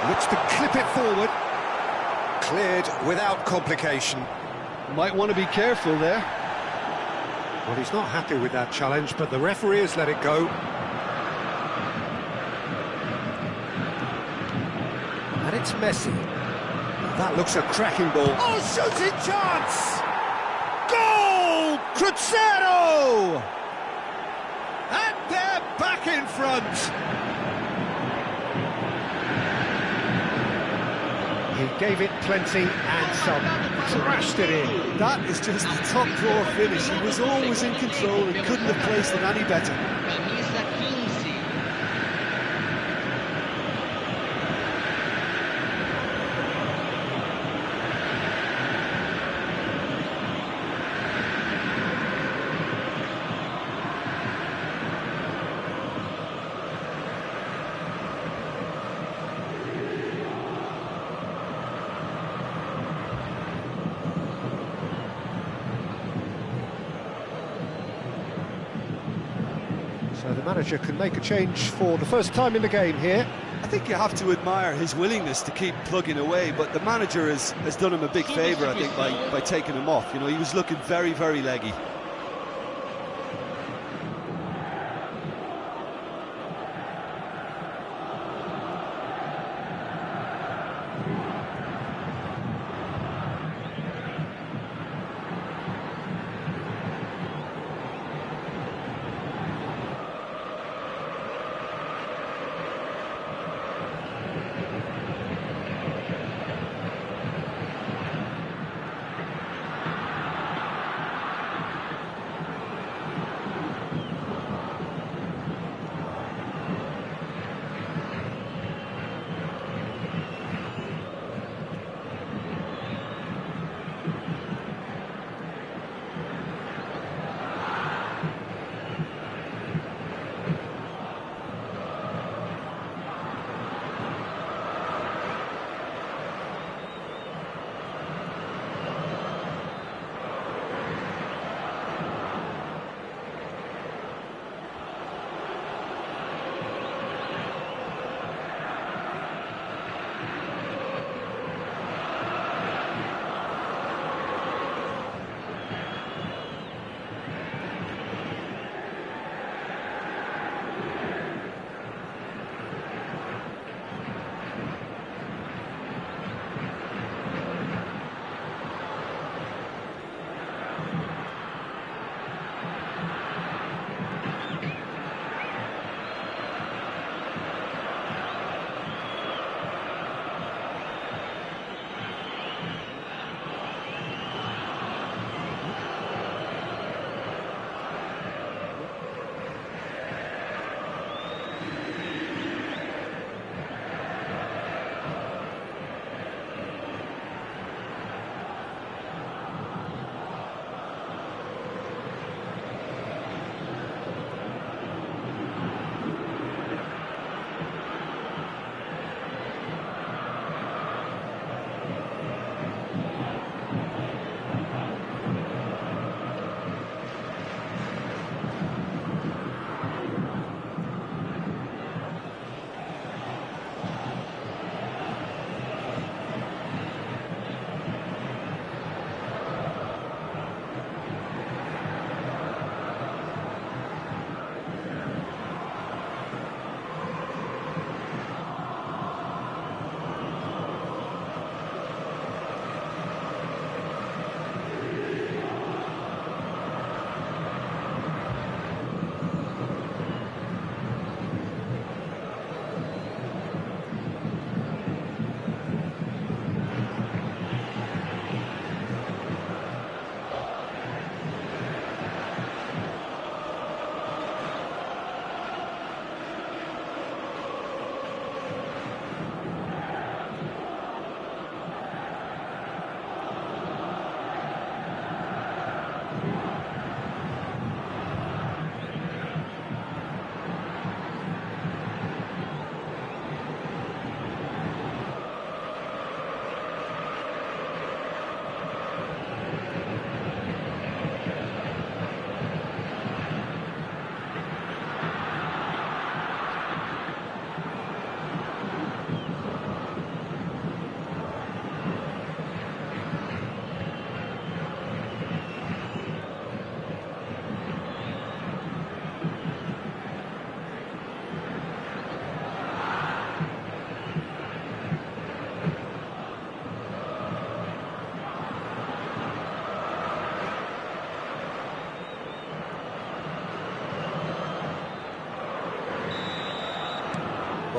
Looks to clip it forward. Cleared without complication. Might want to be careful there. Well, he's not happy with that challenge, but the referee has let it go. And it's Messi. That looks a cracking ball. Oh, shooting chance! Goal! Cruzeiro! And they're back in front. He gave it plenty and some. Thrashed it in. That is just a top drawer finish. He was always in control and couldn't have placed it any better. Camisa 15. So the manager can make a change for the first time in the game here. I think you have to admire his willingness to keep plugging away, but the manager has done him a big favour, I think, by taking him off. You know, he was looking very, very leggy.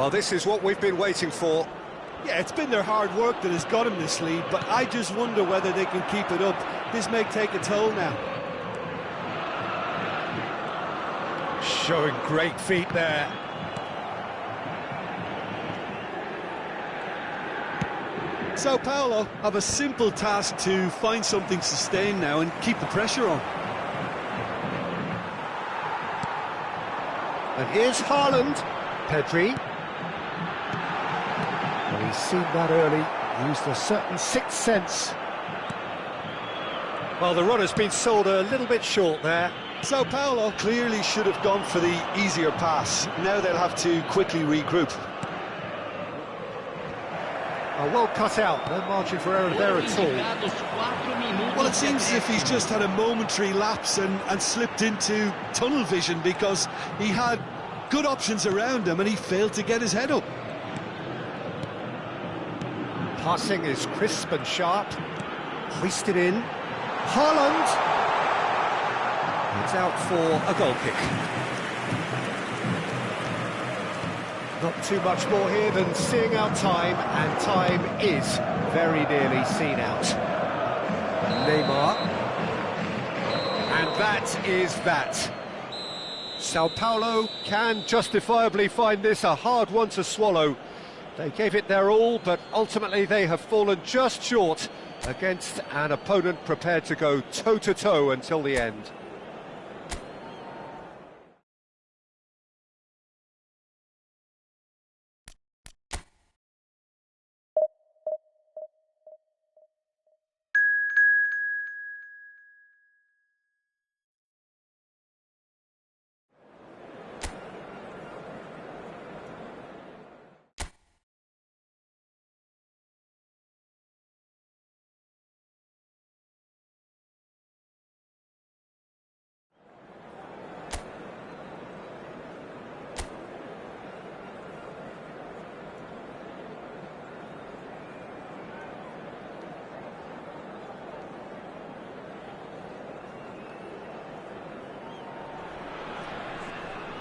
Well, this is what we've been waiting for. Yeah, it's been their hard work that has got them this lead, but I just wonder whether they can keep it up. This may take a toll now. Showing great feet there. Sao Paulo have a simple task to find something sustained now and keep the pressure on. And here's Haaland. Pedri. Well, he's seen that early, used a certain sixth sense. Well, the run has been sold a little bit short there. Sao Paulo clearly should have gone for the easier pass. Now they'll have to quickly regroup. Well cut out, no margin for error there at all. Well, it seems as if he's just had a momentary lapse and slipped into tunnel vision, because he had good options around him and he failed to get his head up. Passing is crisp and sharp. Hoisted in. Haaland! It's out for a goal kick. Not too much more here than seeing out time, and time is very nearly seen out. Neymar. And that is that. Sao Paulo can justifiably find this a hard one to swallow. They gave it their all, but ultimately they have fallen just short against an opponent prepared to go toe-to-toe until the end.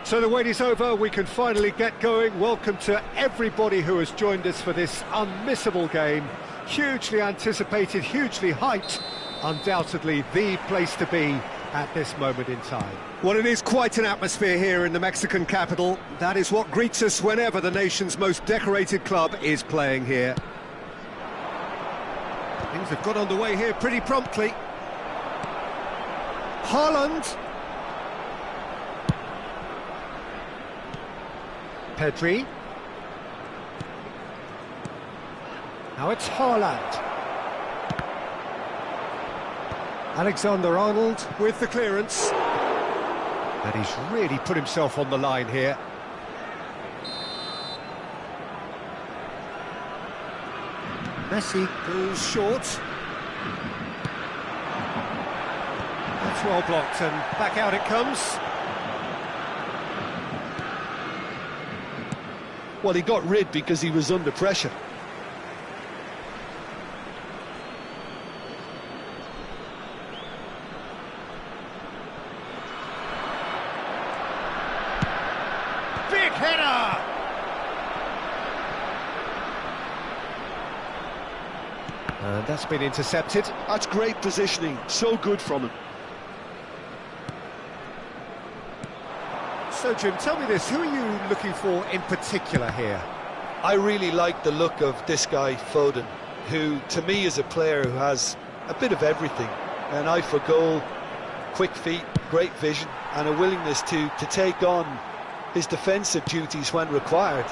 So the wait is over, we can finally get going. Welcome to everybody who has joined us for this unmissable game. Hugely anticipated, hugely hyped, undoubtedly the place to be at this moment in time. Well, it is quite an atmosphere here in the Mexican capital. That is what greets us whenever the nation's most decorated club is playing here. Things have got underway here pretty promptly. Haaland. Pedri. Now it's Haaland. Alexander-Arnold with the clearance. And he's really put himself on the line here. Messi goes short. That's well blocked, and back out it comes. Well, he got rid because he was under pressure. Big header! And that's been intercepted. That's great positioning, so good from him. So, Jim, tell me this, who are you looking for in particular here? I really like the look of this guy, Foden, who, to me, is a player who has a bit of everything. An eye for goal, quick feet, great vision, and a willingness to take on his defensive duties when required.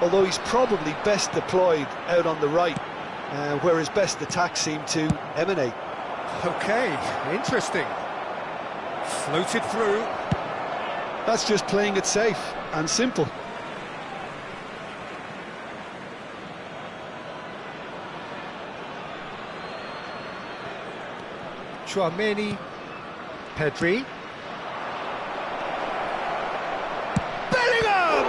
Although he's probably best deployed out on the right, where his best attacks seem to emanate. OK, interesting. Floated through. That's just playing it safe and simple. Chouameni, Pedri. Bellingham!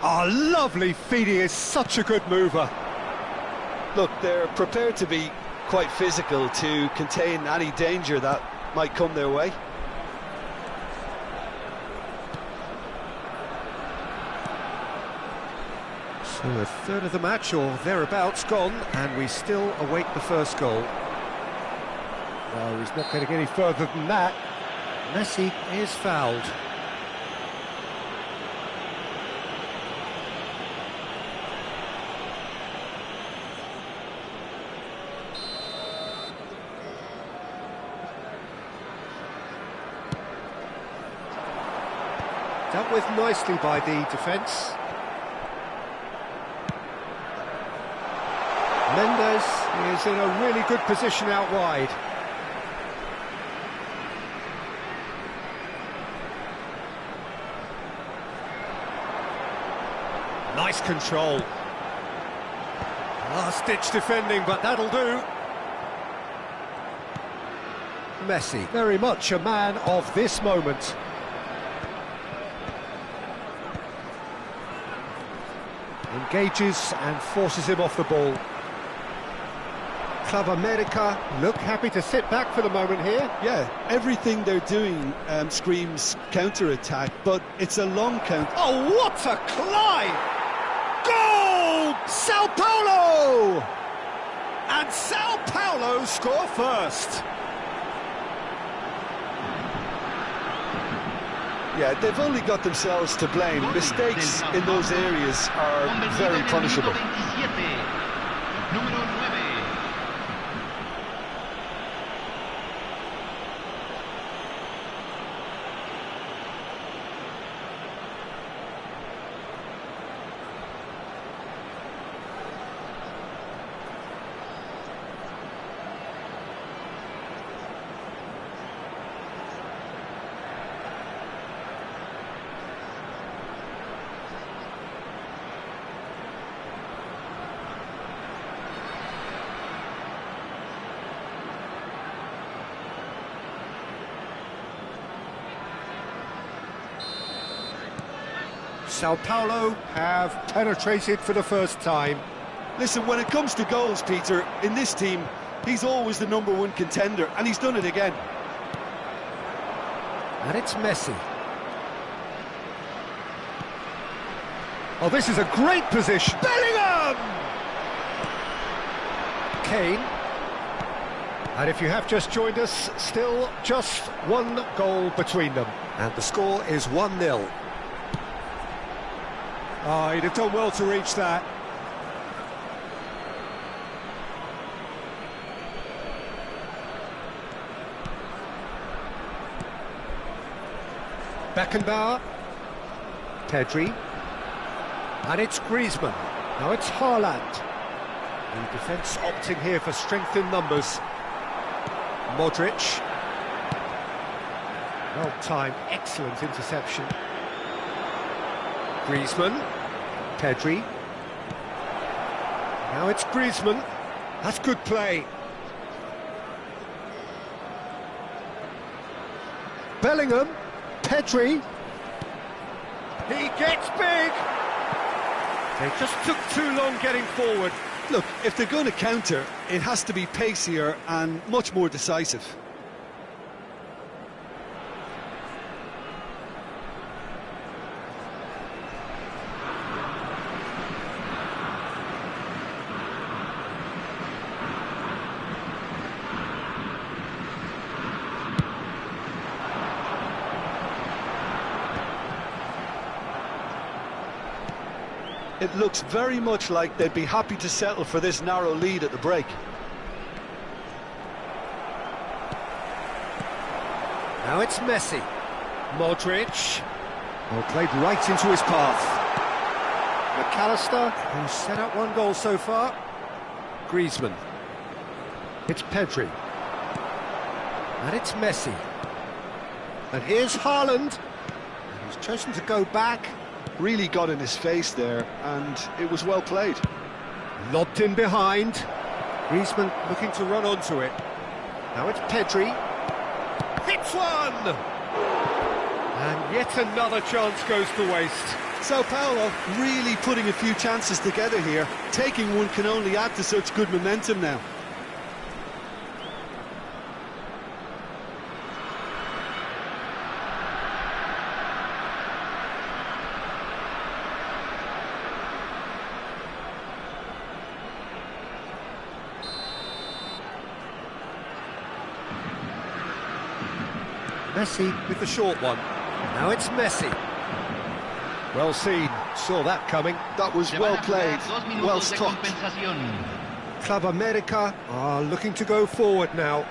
Oh, lovely feed, he is such a good mover. Look, they're prepared to be quite physical to contain any danger that might come their way. So a third of the match or thereabouts gone, and we still await the first goal. No, he's not getting any further than that. Messi is fouled. Dealt with nicely by the defence. Mendes is in a really good position out wide. Nice control. Last-ditch defending, but that'll do. Messi, very much a man of this moment. Engages and forces him off the ball. Club America look happy to sit back for the moment here. Yeah, everything they're doing screams counter-attack, but it's a long count. Oh, what a climb! Goal! Sao Paulo! And Sao Paulo score first. Yeah, they've only got themselves to blame. Mistakes in those areas are very punishable. Sao Paulo have penetrated for the first time. Listen, when it comes to goals, Peter, in this team, he's always the #1 contender, and he's done it again. And it's Messi. Oh, this is a great position. Bellingham! Kane. And if you have just joined us, still just one goal between them. And the score is 1-0. Oh, he'd have done well to reach that. Beckenbauer. Pedri. And it's Griezmann. Now it's Haaland. The defence opting here for strength in numbers. Modric. Well-timed, excellent interception. Griezmann. Pedri. Now it's Griezmann. That's good play. Bellingham. Pedri. He gets big. They just took too long getting forward. Look, if they're going to counter, it has to be pacier and much more decisive. It looks very much like they'd be happy to settle for this narrow lead at the break. Now it's Messi. Modric. Well, played right into his path. McAllister, who's set up one goal so far. Griezmann. It's Pedri. And it's Messi. And here's Haaland. And he's chosen to go back. Really got in his face there, and it was well played. Lobbed in behind. Griezmann looking to run onto it. Now it's Pedri. Hits one! And yet another chance goes to waste. Sao Paulo really putting a few chances together here. Taking one can only add to such good momentum now. Messi with the short one. Now it's Messi. Well seen, saw that coming. That was well played, well struck. Club America are looking to go forward now.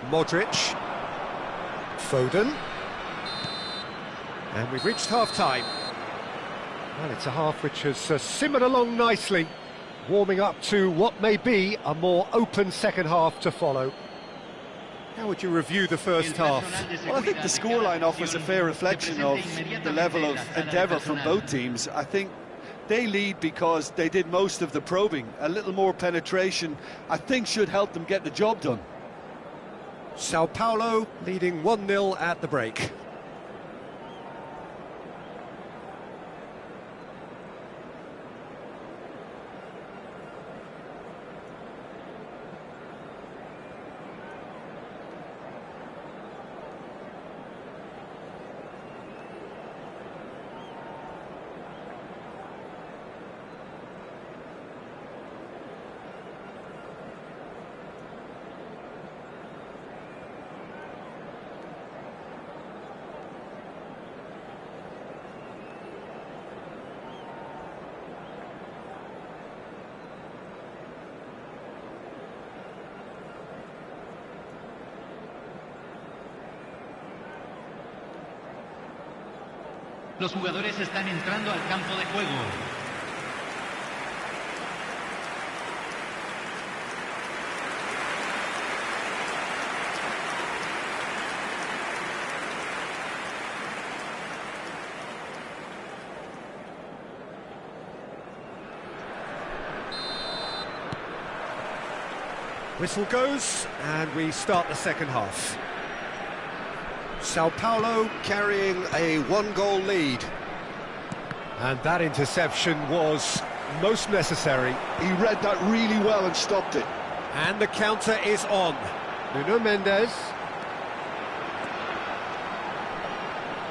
Modric. Foden. And we've reached half-time. Well, it's a half which has simmered along nicely, warming up to what may be a more open second half to follow. How would you review the first half? Well, I think the scoreline offers a fair reflection of the level of endeavour from both teams. I think they lead because they did most of the probing. A little more penetration, I think, should help them get the job done. Sao Paulo leading 1-0 at the break. Los jugadores están entrando al campo de juego. Whistle goes, and we start the second half. Sao Paulo carrying a one-goal lead. And that interception was most necessary. He read that really well and stopped it. And the counter is on. Nuno Mendes.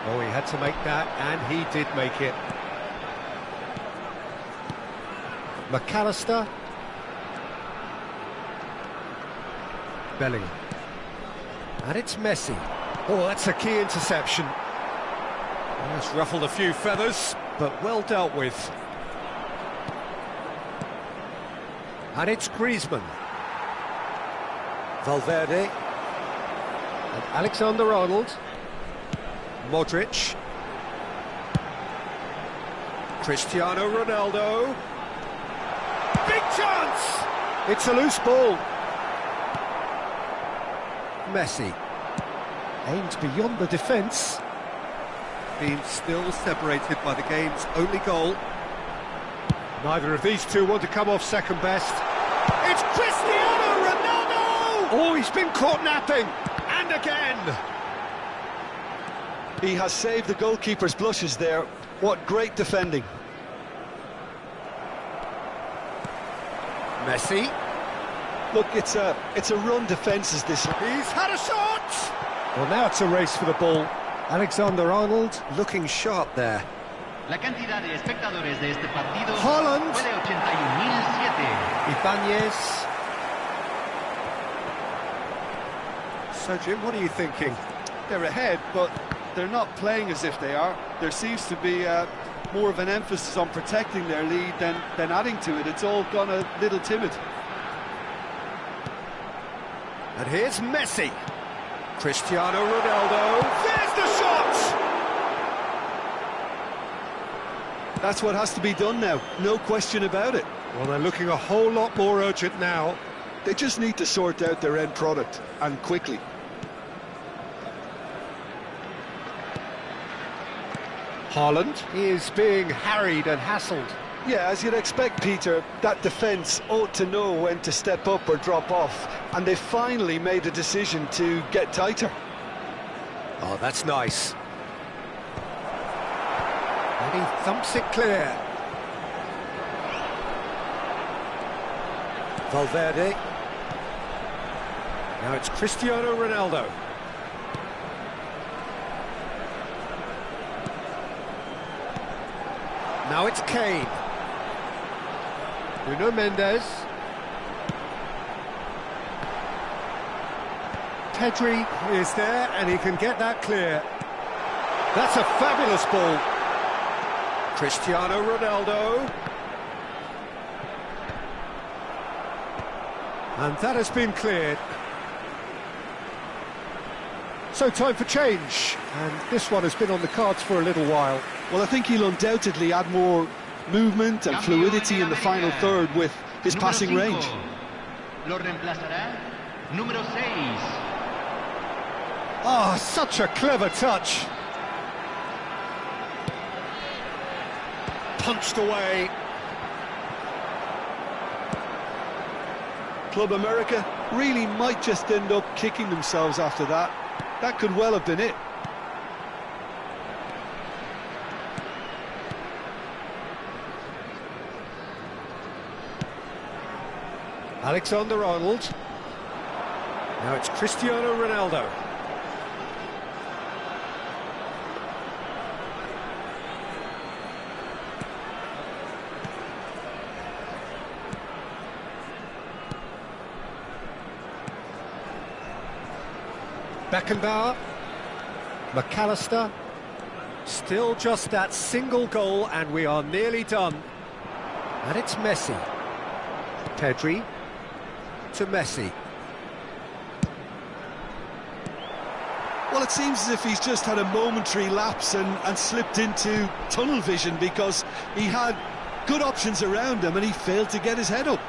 Oh, he had to make that, and he did make it. McAllister. Bellingham. And it's Messi. Oh, that's a key interception. That's ruffled a few feathers, but well dealt with. And it's Griezmann. Valverde. And Alexander-Arnold. Modric. Cristiano Ronaldo. Big chance! It's a loose ball. Messi. Aimed beyond the defence. Being still separated by the game's only goal. Neither of these two want to come off second best. It's Cristiano Ronaldo! Oh, he's been caught napping. And again. He has saved the goalkeeper's blushes there. What great defending. Messi. Look, it's a run defence is this. He's had a shot! Well, now it's a race for the ball. Alexander-Arnold looking sharp there. La cantidad de espectadores de este partido Haaland. fue de 81.007. Ibanez. So, Jim, what are you thinking? They're ahead, but they're not playing as if they are. There seems to be more of an emphasis on protecting their lead than adding to it. It's all gone a little timid. And here's Messi. Cristiano Ronaldo. There's the shot! That's what has to be done now, no question about it. Well, they're looking a whole lot more urgent now. They just need to sort out their end product, and quickly. Haaland is being harried and hassled. Yeah, as you'd expect, Peter, that defence ought to know when to step up or drop off, and they finally made a decision to get tighter. Oh, that's nice. And he thumps it clear. Valverde. Now it's Cristiano Ronaldo. Now it's Kane. Nuno Mendes. Pedri is there, and he can get that clear. That's a fabulous ball. Cristiano Ronaldo. And that has been cleared. So time for change, and this one has been on the cards for a little while. Well, I think he'll undoubtedly add more movement and fluidity in the final third with his passing range. Lo reemplazará número 6. Ah, such a clever touch. Punched away. Club America really might just end up kicking themselves after that. That could well have been it. Alexander-Arnold. Now it's Cristiano Ronaldo. Beckenbauer, McAllister, still just that single goal and we are nearly done. And it's Messi. Pedri to Messi. Well, it seems as if he's just had a momentary lapse and slipped into tunnel vision because he had good options around him and he failed to get his head up.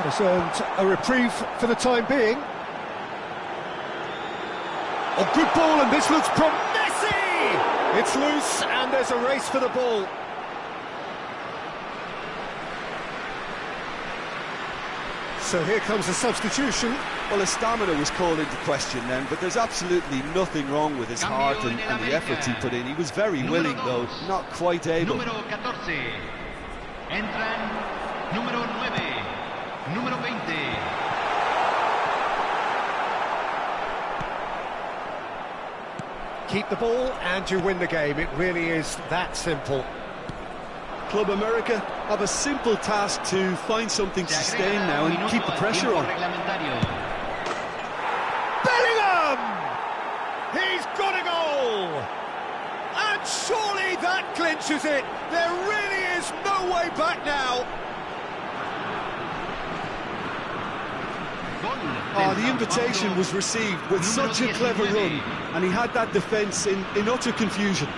Has earned a reprieve for the time being. Oh, good ball, and this looks promising! It's loose, and there's a race for the ball. So here comes a substitution. Well, his stamina was called into question then, but there's absolutely nothing wrong with his heart and the efforts he put in. He was very willing, though, not quite able. Número 14. Entran número 9, número 20. Keep the ball and you win the game. It really is that simple. Club America have a simple task to find something to sustain now and keep the pressure on. Bellingham! He's got a goal! And surely that clinches it. There really is no way back now. Oh, the invitation was received with such a clever run, and he had that defence in utter confusion.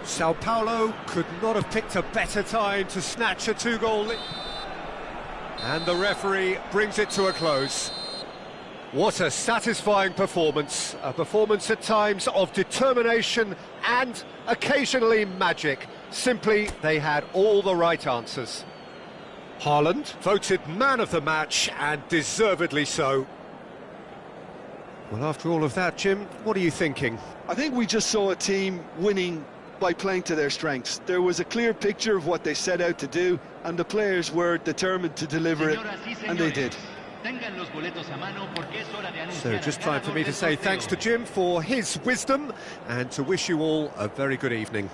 Sao Paulo could not have picked a better time to snatch a two-goal lead. And the referee brings it to a close. What a satisfying performance. A performance at times of determination and occasionally magic. Simply, they had all the right answers. Haaland voted man of the match, and deservedly so. Well, after all of that, Jim, what are you thinking? I think we just saw a team winning by playing to their strengths. There was a clear picture of what they set out to do, and the players were determined to deliver it, and they did. So just time for me to say thanks to Jim for his wisdom, and to wish you all a very good evening.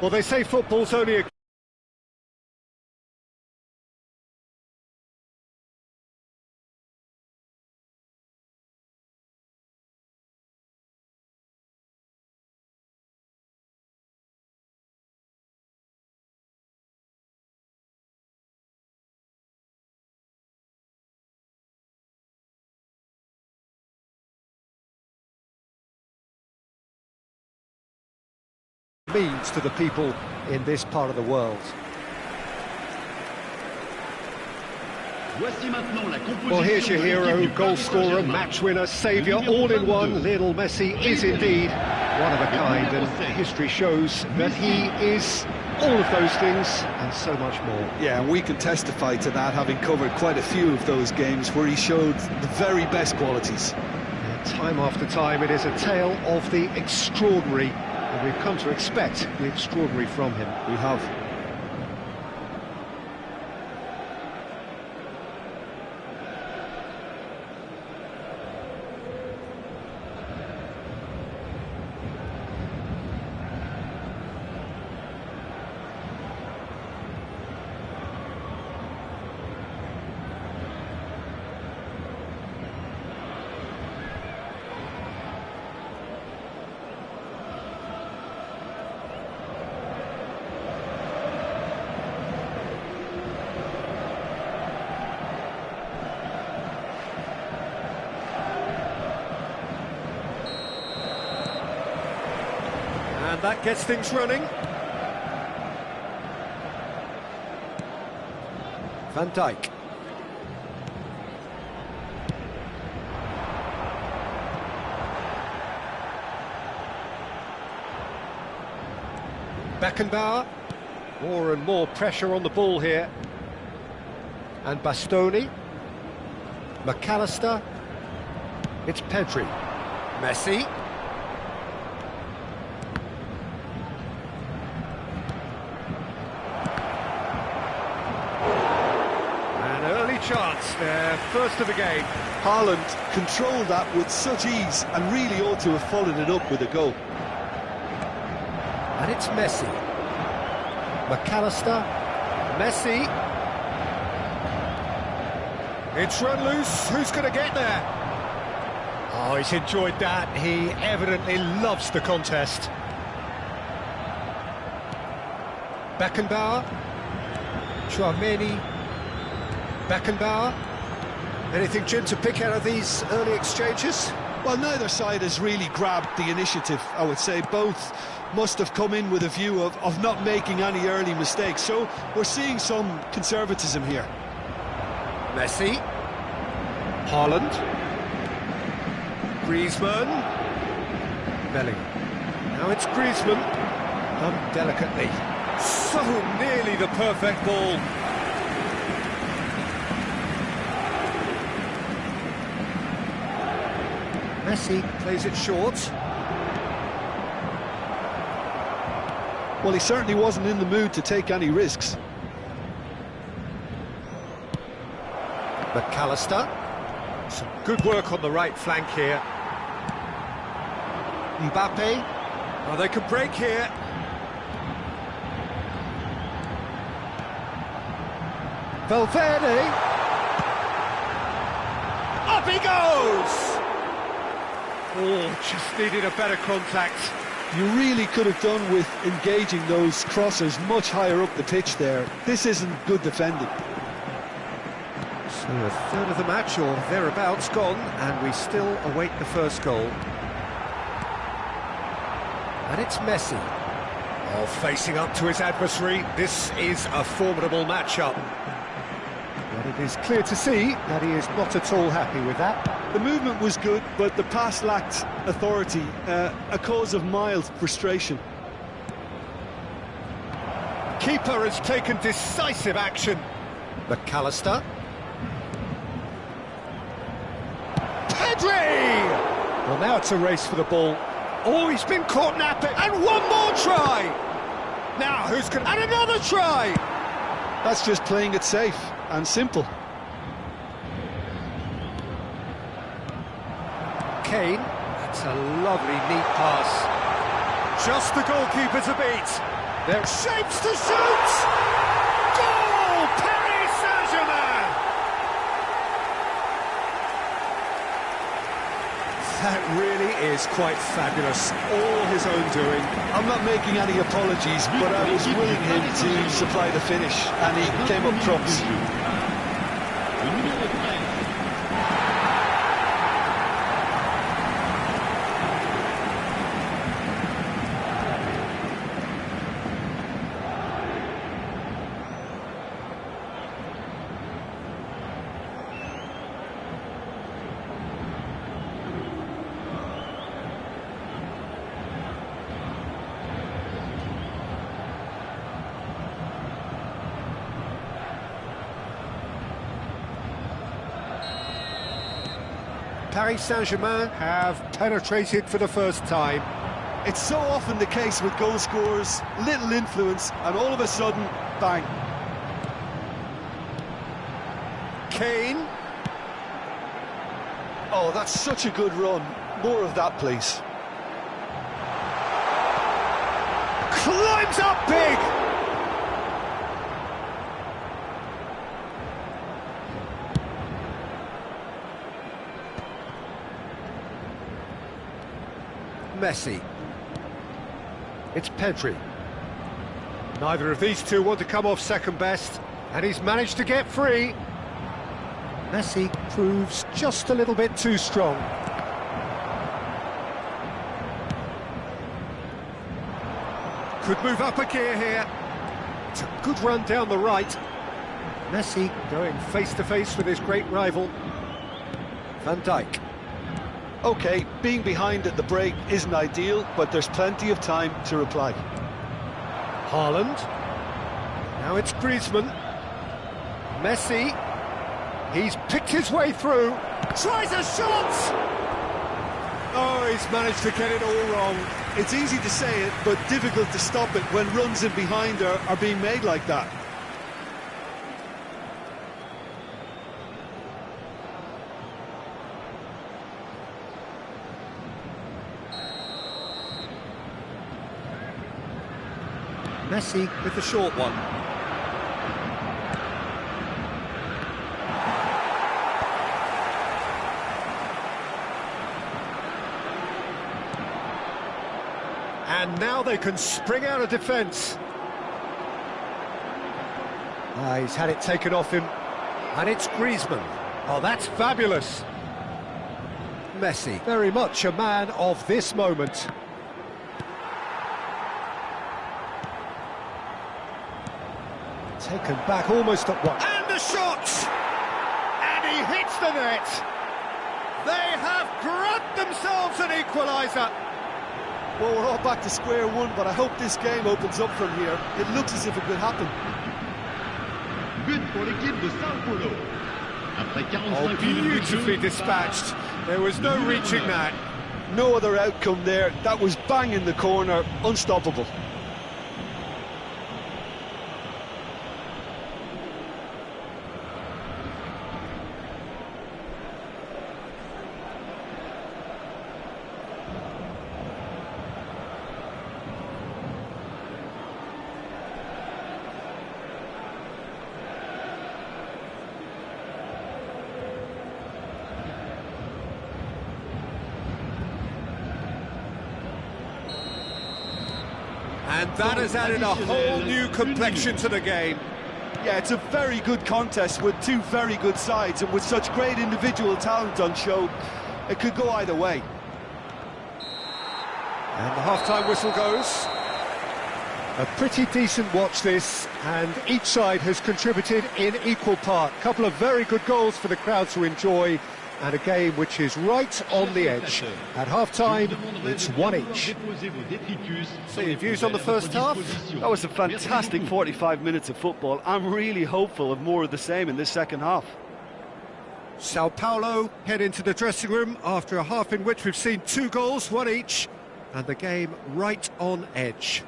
Well, they say football's only a... means to the people in this part of the world. Well, here's your hero, goal scorer, match winner, saviour, all in one. Lionel Messi is indeed one of a kind, and history shows that he is all of those things and so much more. Yeah, and we can testify to that, having covered quite a few of those games where he showed the very best qualities. Time after time, it is a tale of the extraordinary, and we've come to expect the extraordinary from him. We have. And that gets things running. Van Dijk. Beckenbauer. More and more pressure on the ball here. And Bastoni. McAllister. It's Pedri. Messi. An early chance there, first of the game. Haaland controlled that with such ease and really ought to have followed it up with a goal. And it's Messi. McAllister. Messi. It's run loose. Who's going to get there? Oh, he's enjoyed that. He evidently loves the contest. Beckenbauer. Chouameni. Beckenbauer. Anything, Jim, to pick out of these early exchanges? Well, neither side has really grabbed the initiative, I would say. Both must have come in with a view of not making any early mistakes. So we're seeing some conservatism here. Messi. Haaland. Griezmann. Bellingham. Now it's Griezmann. Done delicately. So nearly the perfect ball. Messi plays it short. Well, he certainly wasn't in the mood to take any risks. McAllister. Some good work on the right flank here. Mbappe. Oh, they could break here. Valverde. Up he goes! Oh, just needed a better contact. You really could have done with engaging those crosses much higher up the pitch there. This isn't good defending. So a third of the match, or thereabouts, gone, and we still await the first goal. And it's Messi. Oh, facing up to his adversary. This is a formidable matchup. But it is clear to see that he is not at all happy with that. The movement was good, but the pass lacked authority, a cause of mild frustration. Keeper has taken decisive action. McAllister. Pedri! Well, now it's a race for the ball. Oh, he's been caught napping. And one more try! Now, who's going to... And another try! That's just playing it safe and simple. Kane. That's a lovely, neat pass. Just the goalkeeper to beat. There shapes to shoot! Goal! Paris Saint-Germain! That really is quite fabulous. All his own doing. I'm not making any apologies, but I was willing him to supply the finish, and he came up trumps. Paris Saint-Germain have penetrated for the first time. It's so often the case with goal scorers, little influence, and all of a sudden, bang. Kane. Oh, that's such a good run. More of that, please. Climbs up big! Messi. It's Pedri. Neither of these two want to come off second best, and he's managed to get free. Messi proves just a little bit too strong. Could move up a gear here. It's a good run down the right. Messi going face-to-face with his great rival. Van Dijk. OK, being behind at the break isn't ideal, but there's plenty of time to reply. Haaland. Now it's Griezmann. Messi. He's picked his way through. Tries a shot! Oh, he's managed to get it all wrong. It's easy to say it, but difficult to stop it when runs in behind are being made like that. Messi with the short one. And now they can spring out of defence. He's had it taken off him. And it's Griezmann. Oh, that's fabulous. Messi, very much a man of this moment. Taken back almost at one. And the shot! And he hits the net! They have grabbed themselves an equaliser! Well, we're all back to square one, but I hope this game opens up from here. It looks as if it could happen. But pour l'équipe de Sao Paulo. Après 45 beautifully dispatched. There was no reaching that. No other outcome there. That was bang in the corner, unstoppable. And that has added a whole new complexion to the game. Yeah, it's a very good contest with two very good sides, and with such great individual talent on show, it could go either way. And the half-time whistle goes. A pretty decent watch this, and each side has contributed in equal part. A couple of very good goals for the crowd to enjoy, and a game which is right on the edge. At half-time, it's one each. So your views on the first half? That was a fantastic 45 minutes of football. I'm really hopeful of more of the same in this second half. Sao Paulo head into the dressing room after a half in which we've seen 2 goals, one each, and the game right on edge.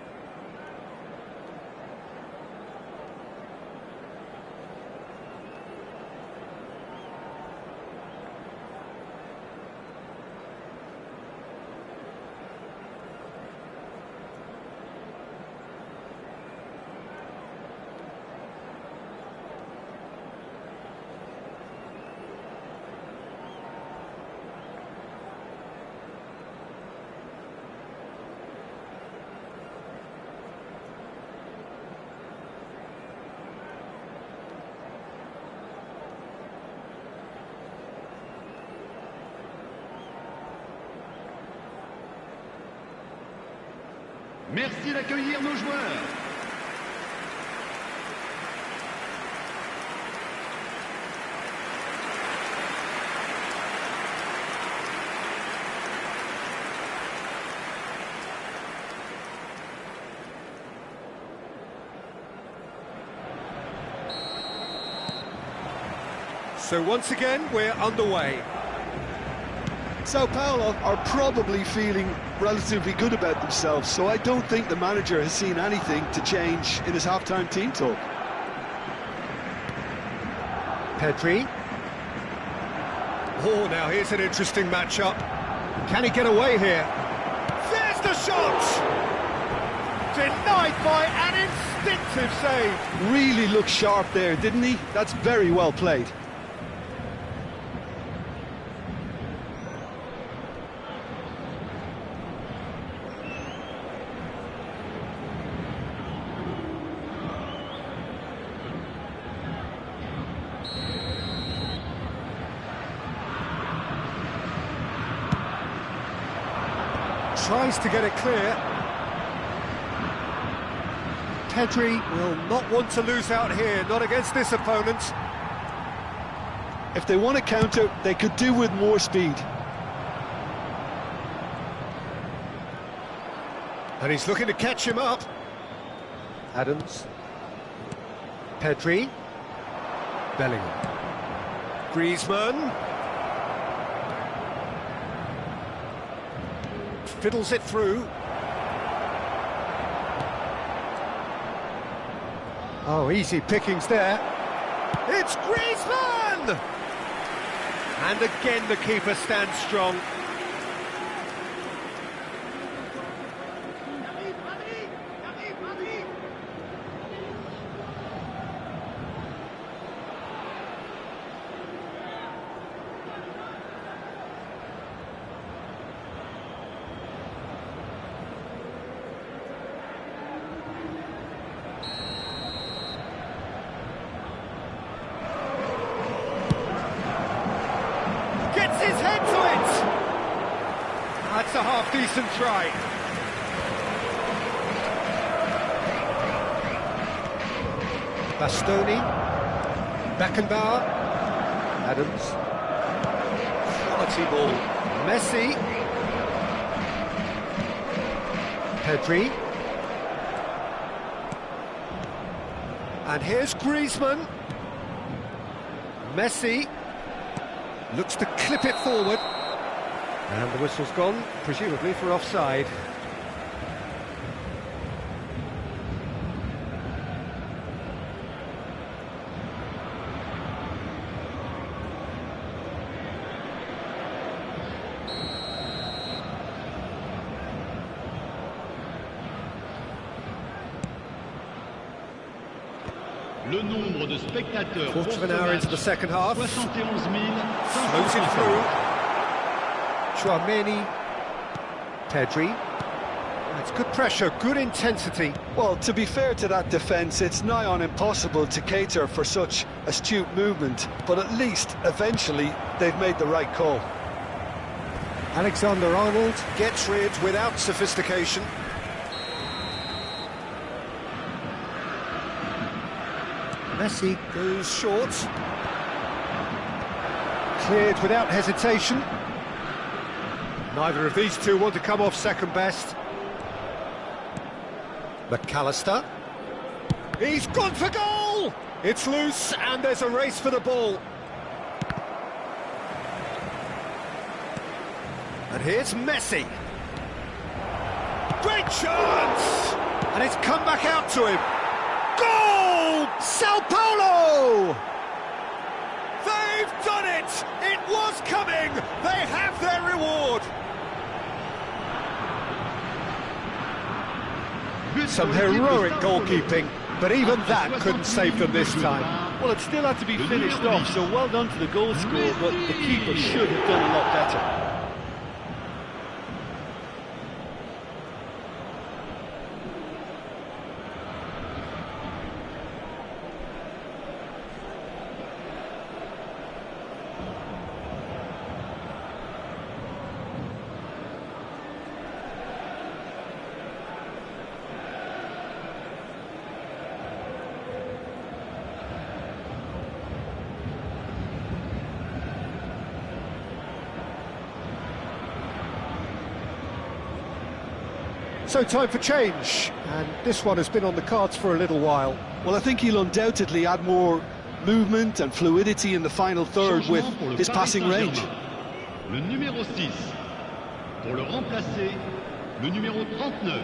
Merci d'accueillir nos joueurs. So once again, we're underway. Sao Paulo are probably feeling relatively good about themselves, so I don't think the manager has seen anything to change in his half-time team talk. Pedri. Oh, now here's an interesting matchup. Can he get away here? There's the shot! Denied by an instinctive save. Really looked sharp there, didn't he? That's very well played. Tries to get it clear. Pedri will not want to lose out here, not against this opponent. If they want to counter, they could do with more speed. And he's looking to catch him up. Adams. Pedri. Bellingham. Griezmann. Fiddles it through. Oh, easy pickings there. It's Griezmann! And again the keeper stands strong. Gets his head to it! That's a half-decent try. Bastoni. Beckenbauer. Adams. Quality ball. Messi. Pedri. And here's Griezmann. Messi. Looks to clip it forward. And the whistle's gone, presumably for offside. Le nombre de spectateurs Quarter of pour an ce hour match, into the second half. 71 000. Floating through. Chouameni. Pedri. That's good pressure, good intensity. Well, to be fair to that defence, it's nigh on impossible to cater for such astute movement, but at least, eventually, they've made the right call. Alexander-Arnold gets rid without sophistication. Messi goes short. Cleared without hesitation. Neither of these two want to come off second best. McAllister. He's gone for goal! It's loose and there's a race for the ball. And here's Messi. Great chance! And it's come back out to him. Goal! Sao Paulo! They've done it! It was coming! They have their reward! Some heroic goalkeeping, but even that couldn't save them this time. Well, it still had to be finished off, so well done to the goal scorer, but the keeper should have done a lot better. So time for change, and this one has been on the cards for a little while. Well, I think he'll undoubtedly add more movement and fluidity in the final third with Changement pour le his Paris passing range. Saint-Germain. Le numéro 6. Pour le remplacer, le numéro 39.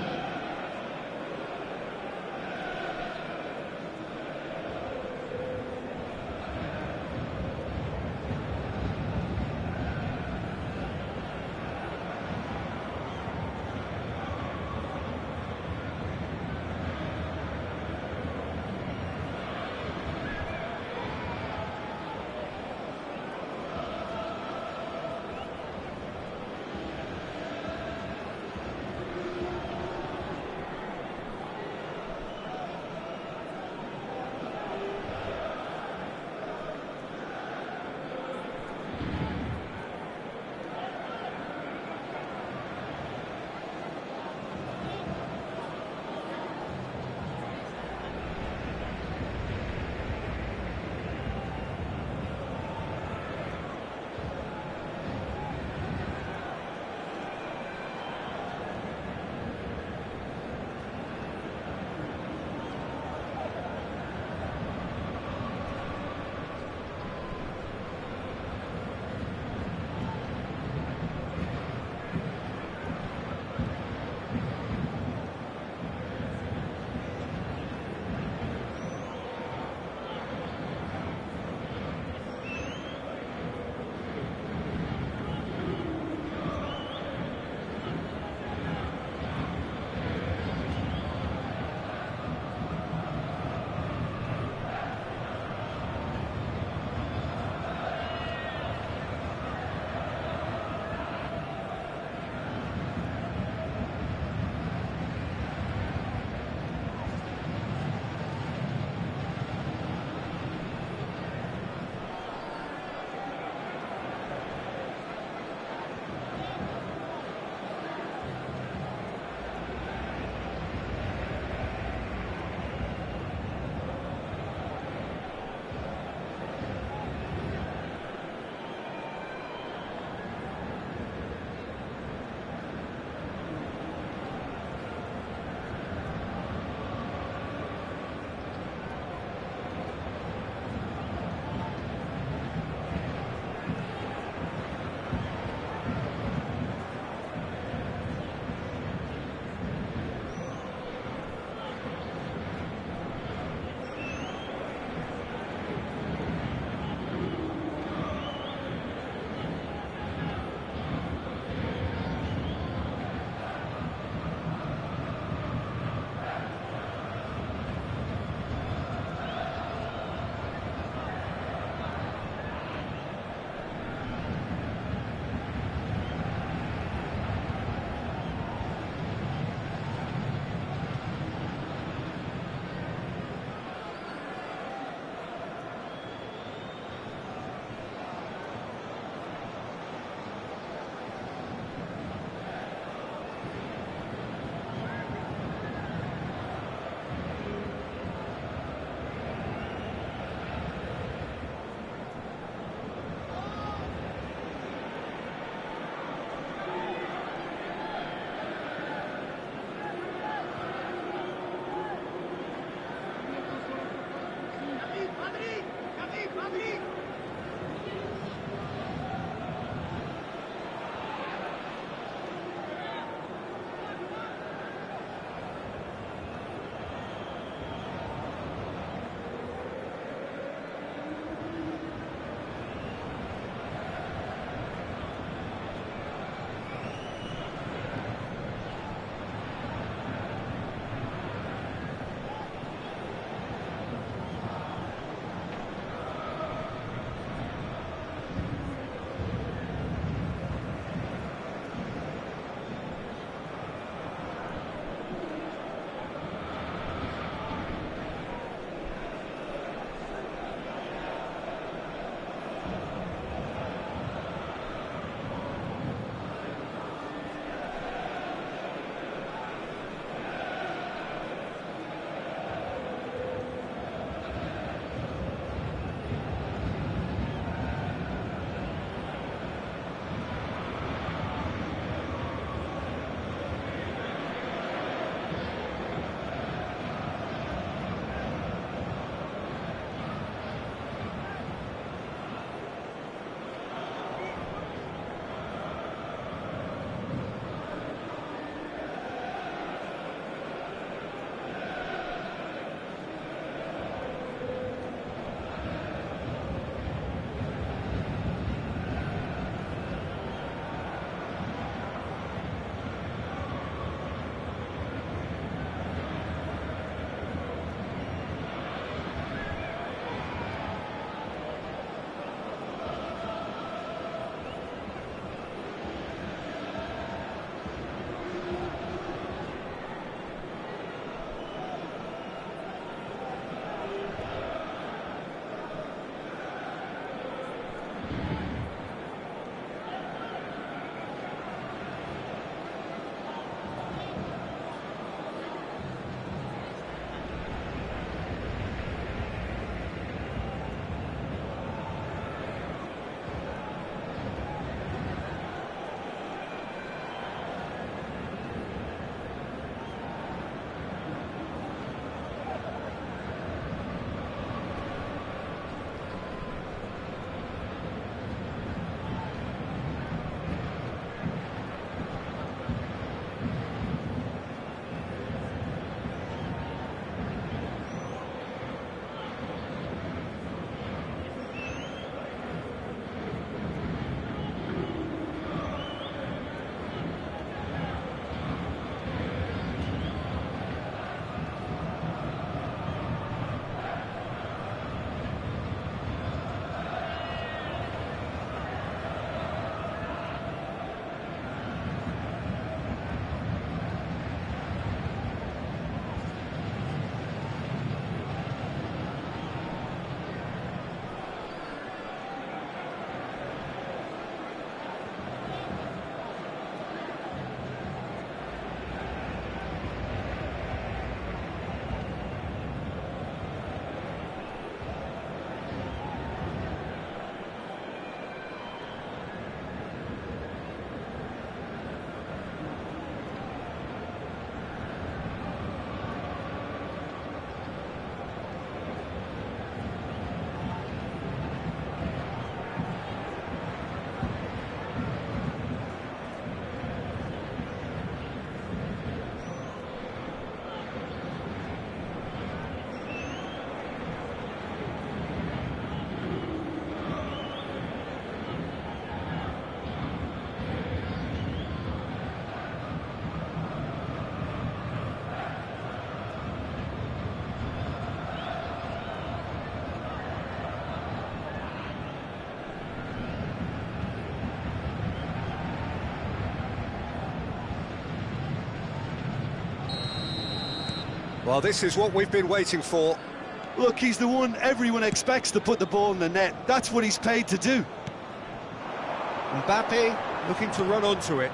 Well, this is what we've been waiting for. Look, he's the one everyone expects to put the ball in the net. That's what he's paid to do. Mbappe looking to run onto it.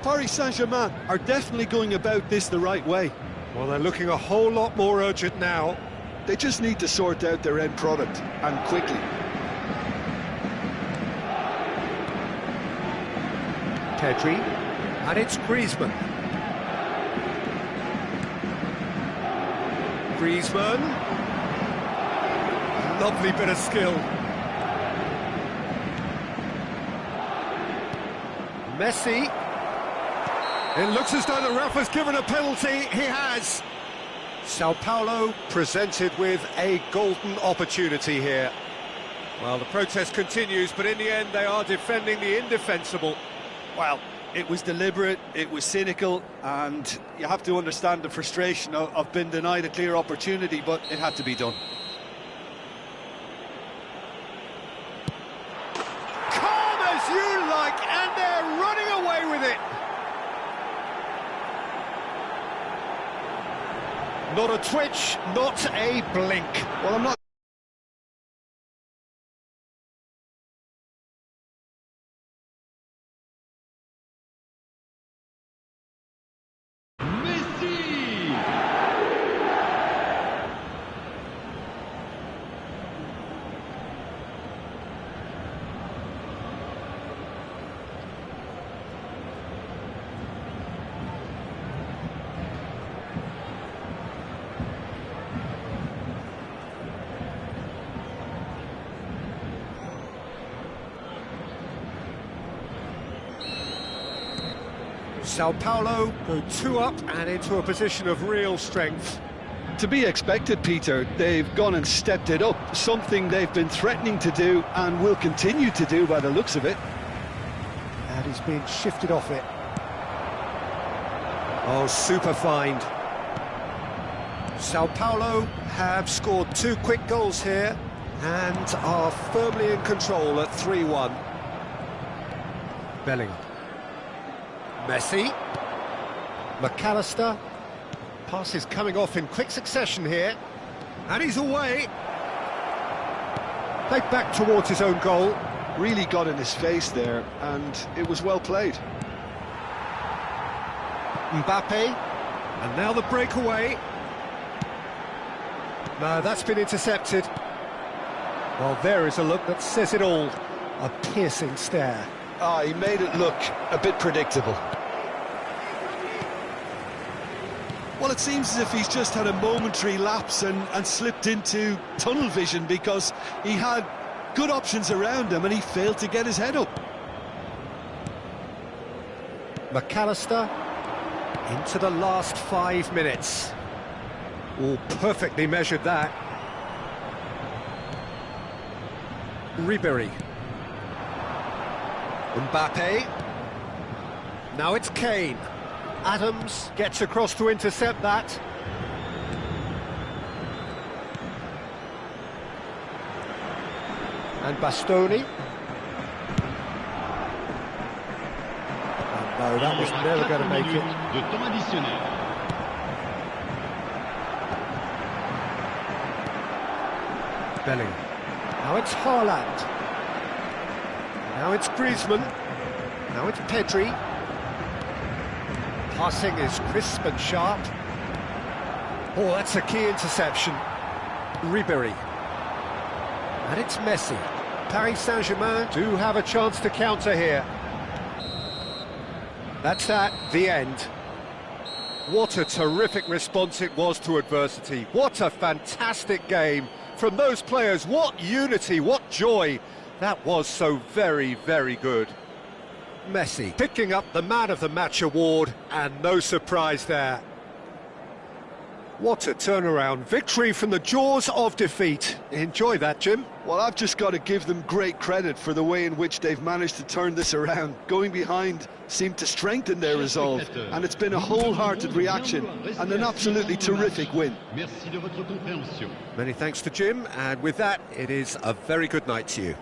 Paris Saint-Germain are definitely going about this the right way. Well, they're looking a whole lot more urgent now. They just need to sort out their end product, and quickly. Pedri, and it's Griezmann. Griezmann. Lovely bit of skill. Messi. It looks as though the ref has given a penalty. He has. Sao Paulo presented with a golden opportunity here. Well, the protest continues, but in the end they are defending the indefensible. Well, it was deliberate, it was cynical, and you have to understand the frustration of being denied a clear opportunity, but it had to be done. Calm as you like, and they're running away with it. Not a twitch, not a blink. Well, I'm not... Sao Paulo go 2 up and into a position of real strength. To be expected, Peter. They've gone and stepped it up, something they've been threatening to do and will continue to do by the looks of it. And he's been shifted off it. Oh, super find. Sao Paulo have scored 2 quick goals here and are firmly in control at 3-1. Bellingham. Messi. McAllister. Passes coming off in quick succession here. And he's away. Played back towards his own goal. Really got in his face there, and it was well played. Mbappe. And now the breakaway. No, that's been intercepted. Well, there is a look that says it all. A piercing stare. He made it look a bit predictable. Well, it seems as if he's just had a momentary lapse and slipped into tunnel vision, because he had good options around him and he failed to get his head up. McAllister into the last 5 minutes. Oh, perfectly measured that. Ribery. Mbappe. Now it's Kane. Adams gets across to intercept that. And Bastoni. Oh, no, that was never going to make it. De temps additionnel. Bellingham. Now it's Haaland. Now it's Griezmann. Now it's Pedri. Passing is crisp and sharp. Oh, that's a key interception. Ribery. And it's Messi. Paris Saint-Germain do have a chance to counter here. That's the end. What a terrific response it was to adversity. What a fantastic game from those players. What unity, what joy. That was so very, very good. Messi picking up the Man of the Match award, and no surprise there. What a turnaround. Victory from the jaws of defeat. Enjoy that, Jim. Well, I've just got to give them great credit for the way in which they've managed to turn this around. Going behind seemed to strengthen their resolve, and it's been a wholehearted reaction and an absolutely terrific win. Merci de votre compréhension. Many thanks to Jim, and with that, it is a very good night to you.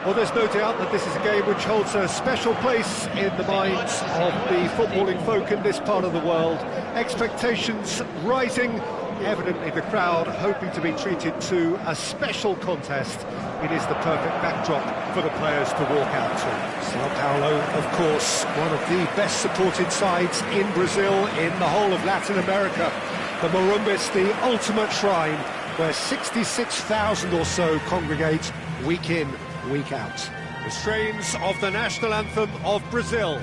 Well, there's no doubt that this is a game which holds a special place in the minds of the footballing folk in this part of the world. Expectations rising, evidently the crowd hoping to be treated to a special contest. It is the perfect backdrop for the players to walk out to. Sao Paulo, of course, one of the best supported sides in Brazil, in the whole of Latin America. The Morumbis, the ultimate shrine, where 66,000 or so congregate week in, week out. The strains of the national anthem of Brazil.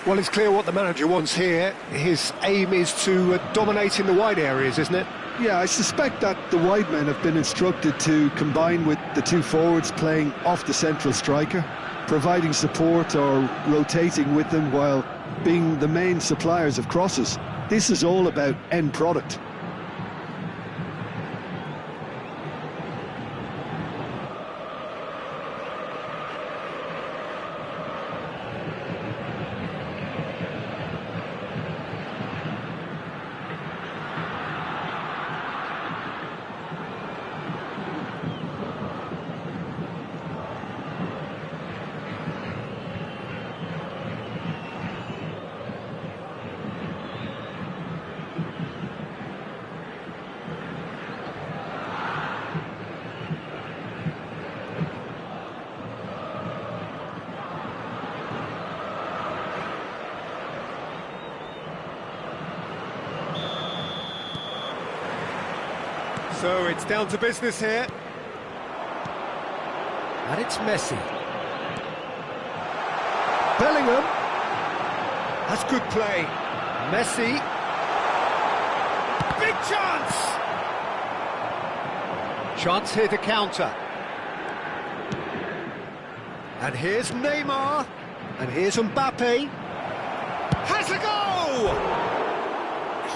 Well, it's clear what the manager wants here. His aim is to dominate in the wide areas, isn't it? Yeah, I suspect that the wide men have been instructed to combine with the two forwards playing off the central striker, providing support or rotating with them while being the main suppliers of crosses. This is all about end product. So it's down to business here. And it's Messi. Bellingham. That's good play. Messi. Big chance! Chance here to counter. And here's Neymar. And here's Mbappe. Has a goal!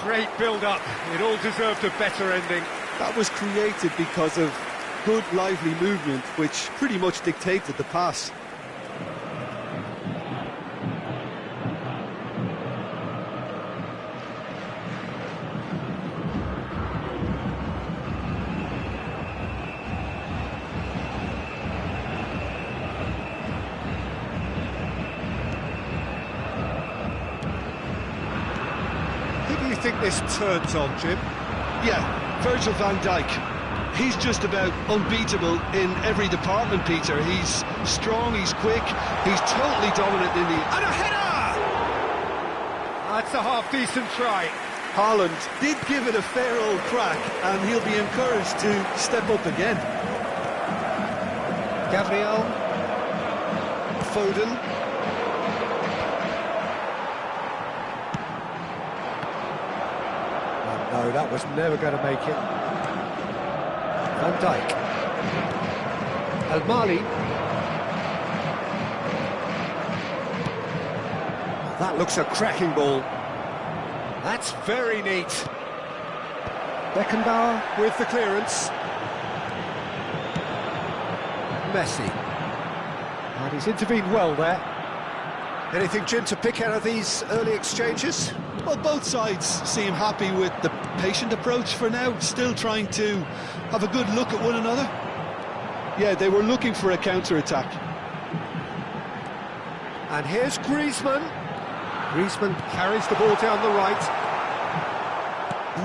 Great build-up. It all deserved a better ending. That was created because of good, lively movement, which pretty much dictated the pass. Who do you think this turns on, Jim? Yeah. Virgil van Dijk, he's just about unbeatable in every department, Peter. He's strong, he's quick, he's totally dominant in the... And a header! That's a half-decent try. Haaland did give it a fair old crack, and he'll be encouraged to step up again. Gabriel. Foden. No, that was never going to make it. Van Dijk. El Mali. That looks a cracking ball. That's very neat. Beckenbauer with the clearance. Messi. And he's intervened well there. Anything, Jim, to pick out of these early exchanges? Well, both sides seem happy with the patient approach for now, still trying to have a good look at one another. Yeah, they were looking for a counter-attack. And here's Griezmann. Griezmann carries the ball down the right.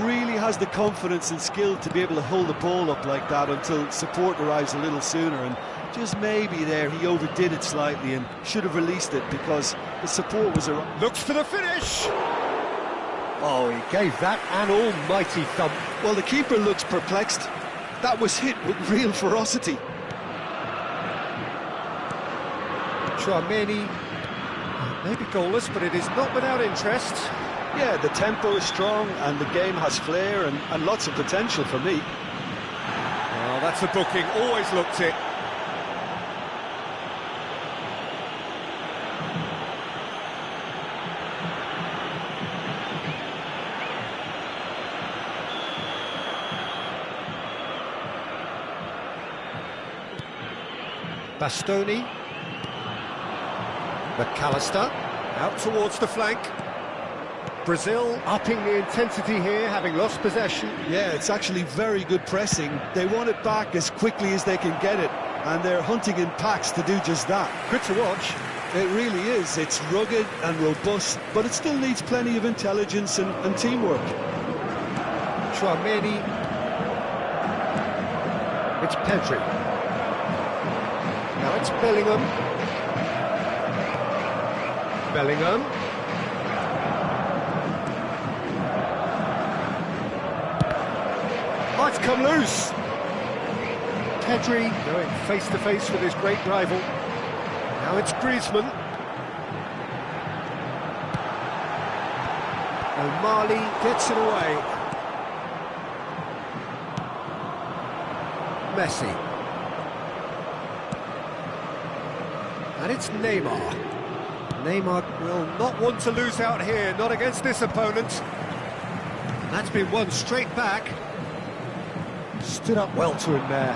Really has the confidence and skill to be able to hold the ball up like that until support arrives a little sooner, and just maybe there he overdid it slightly and should have released it because the support was around. Looks for the finish. Oh, he gave that an almighty thump. Well, the keeper looks perplexed. That was hit with real ferocity. Chouameni, maybe goalless, but it is not without interest. Yeah, the tempo is strong and the game has flair and lots of potential for me. Well, that's a booking, always looked it. Bastoni. McAllister out towards the flank. Brazil upping the intensity here, having lost possession. Yeah, it's actually very good pressing. They want it back as quickly as they can get it, and they're hunting in packs to do just that. Good to watch. It really is. It's rugged and robust, but it still needs plenty of intelligence and teamwork. Chouameni. It's Pedri. Now it's Bellingham. Bellingham. Might come loose. Pedri going face to face with his great rival. Now it's Griezmann. O'Malley gets it away. Messi. And it's Neymar. Neymar will not want to lose out here, not against this opponent. And that's been won straight back. Stood up well to him there.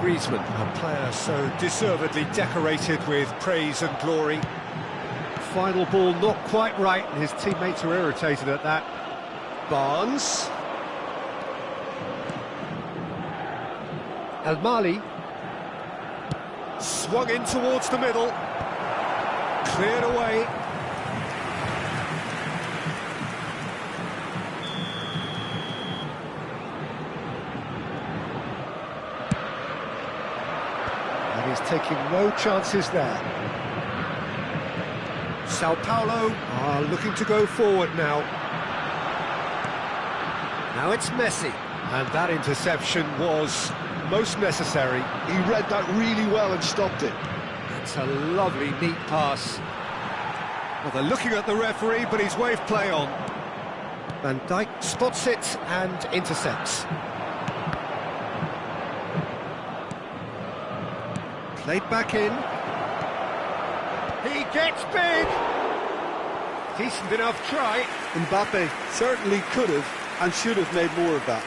Griezmann, a player so deservedly decorated with praise and glory. Final ball not quite right, and his teammates are irritated at that. Barnes. El Mali. Swung in towards the middle. Cleared away. And he's taking no chances there. Sao Paulo are looking to go forward now. Now it's Messi. And that interception was most necessary. He read that really well and stopped it. It's a lovely, neat pass. Well, they're looking at the referee, but he's waved play on. Van Dijk spots it and intercepts. Played back in. He gets big! Decent enough try. Mbappe certainly could have and should have made more of that.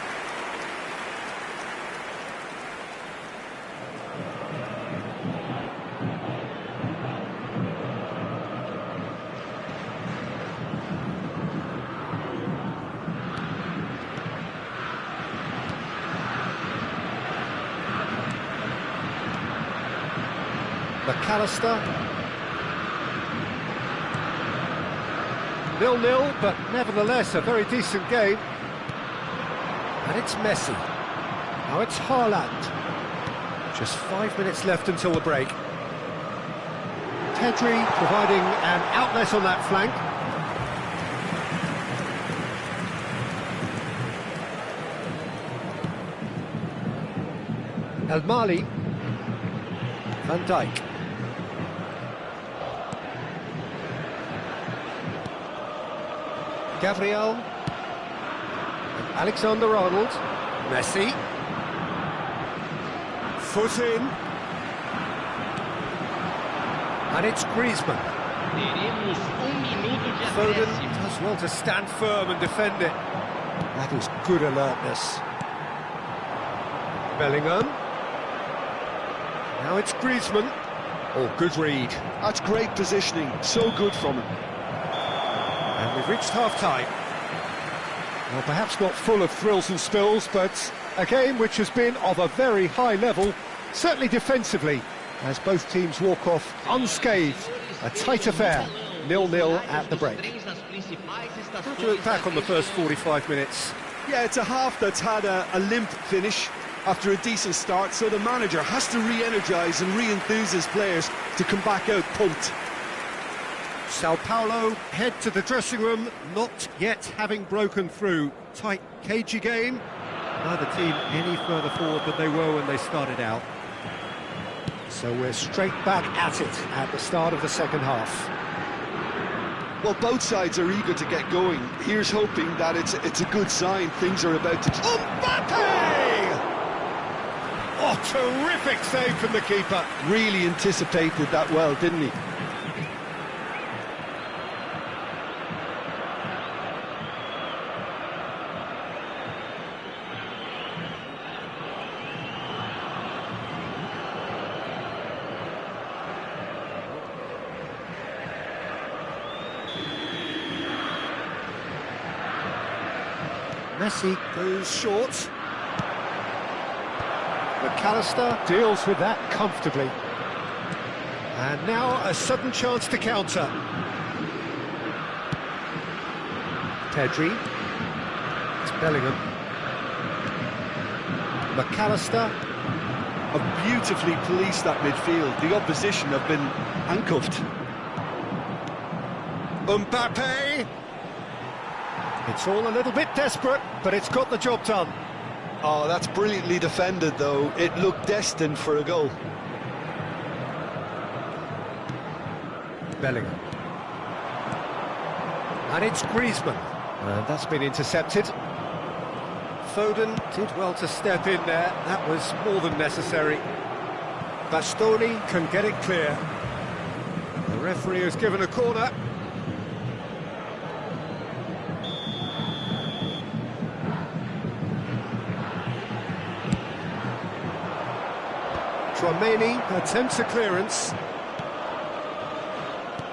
McAllister. 0-0, but nevertheless a very decent game. And it's Messi. Now it's Haaland. Just 5 minutes left until the break. Pedri providing an outlet on that flank. El Mali. Van Dijk. Gabriel. And Alexander-Arnold. Messi. Foot in. And it's Griezmann. Teremos minuto de Foden acréscimo. does well to stand firm and defend it. That is good alertness. Bellingham. Now it's Griezmann. Oh, good read. That's great positioning, so good from him. And we've reached half-time. Well, perhaps not full of thrills and spills, but a game which has been of a very high level, certainly defensively, as both teams walk off unscathed. A tight affair, 0-0 at the break. How do you look back on the first 45 minutes? Yeah, it's a half that's had a limp finish after a decent start, so the manager has to re-energise and re-enthuse his players to come back out pumped. Sao Paulo head to the dressing room, not yet having broken through. Tight, cagey game. Neither team any further forward than they were when they started out. So we're straight back at it at the start of the second half. Well, both sides are eager to get going. Here's hoping that it's a good sign. Things are about to... Mbappe! Oh, terrific save from the keeper. Really anticipated that well, didn't he? Messi goes short. McAllister deals with that comfortably. And now a sudden chance to counter. Pedri. It's Bellingham. McAllister. Have beautifully policed that midfield. The opposition have been handcuffed. Mbappe! It's all a little bit desperate, but it's got the job done. Oh, that's brilliantly defended, though. It looked destined for a goal. Bellingham. And it's Griezmann. And that's been intercepted. Foden did well to step in there. That was more than necessary. Bastoni can get it clear. The referee has given a corner. Tchouaméni attempts a clearance.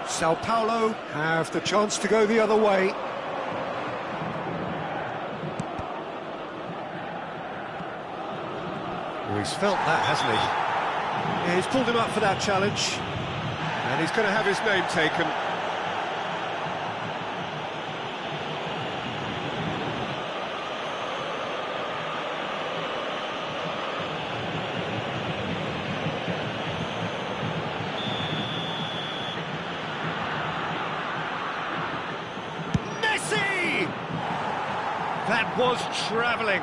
Sao Paulo have the chance to go the other way. Well, he's felt that, hasn't he? Yeah, he's pulled him up for that challenge. And he's going to have his name taken. That was travelling.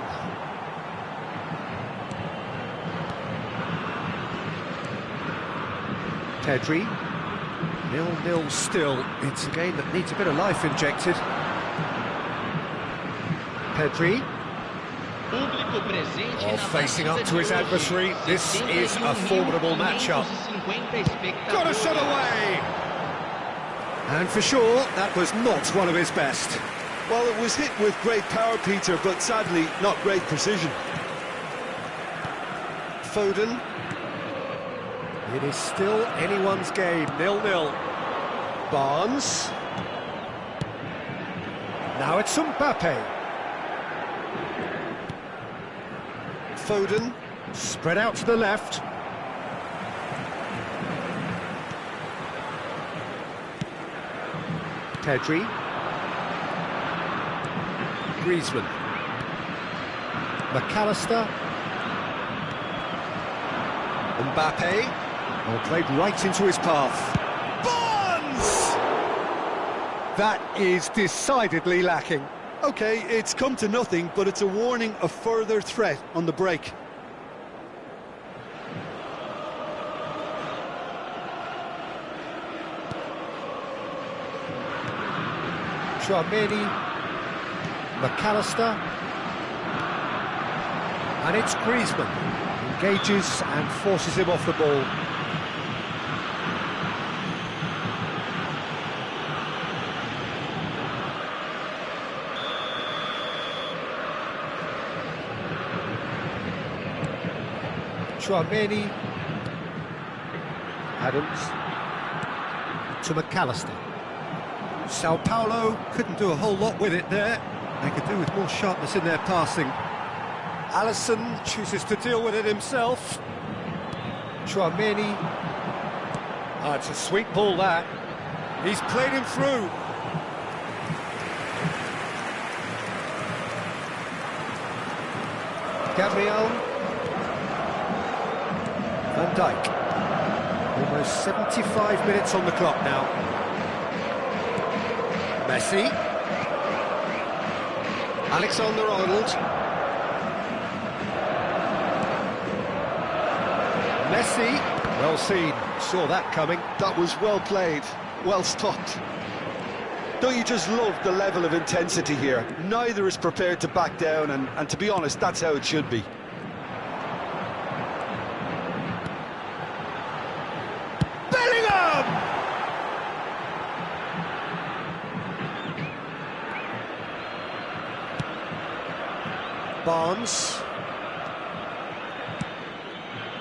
Pedri. 0-0 still. It's a game that needs a bit of life injected. Pedri. Facing up to his adversary. This is a formidable matchup. Got a shot away. And for sure, that was not one of his best. Well, it was hit with great power, Peter, but sadly, not great precision. Foden. It is still anyone's game, 0-0. Barnes. Now it's Mbappe. Foden. Spread out to the left. Pedri. Griezmann. McAllister. Mbappe. Oh, played right into his path. Barnes! That is decidedly lacking. OK, it's come to nothing, but it's a warning of further threat on the break. Tchouaméni. McAllister. And it's Griezmann. Engages and forces him off the ball. Tchouaméni. Adams. To McAllister. Sao Paulo couldn't do a whole lot with it there. They could do with more sharpness in their passing. Alisson chooses to deal with it himself. Tchouaméni. Oh, it's a sweet ball, that. He's played him through. Gabriel. Van Dijk. Almost 75 minutes on the clock now. Messi. Alexander-Arnold. Messi. Well seen. Saw that coming. That was well played. Well stopped. Don't you just love the level of intensity here? Neither is prepared to back down, and to be honest, that's how it should be. Bellingham! Barnes.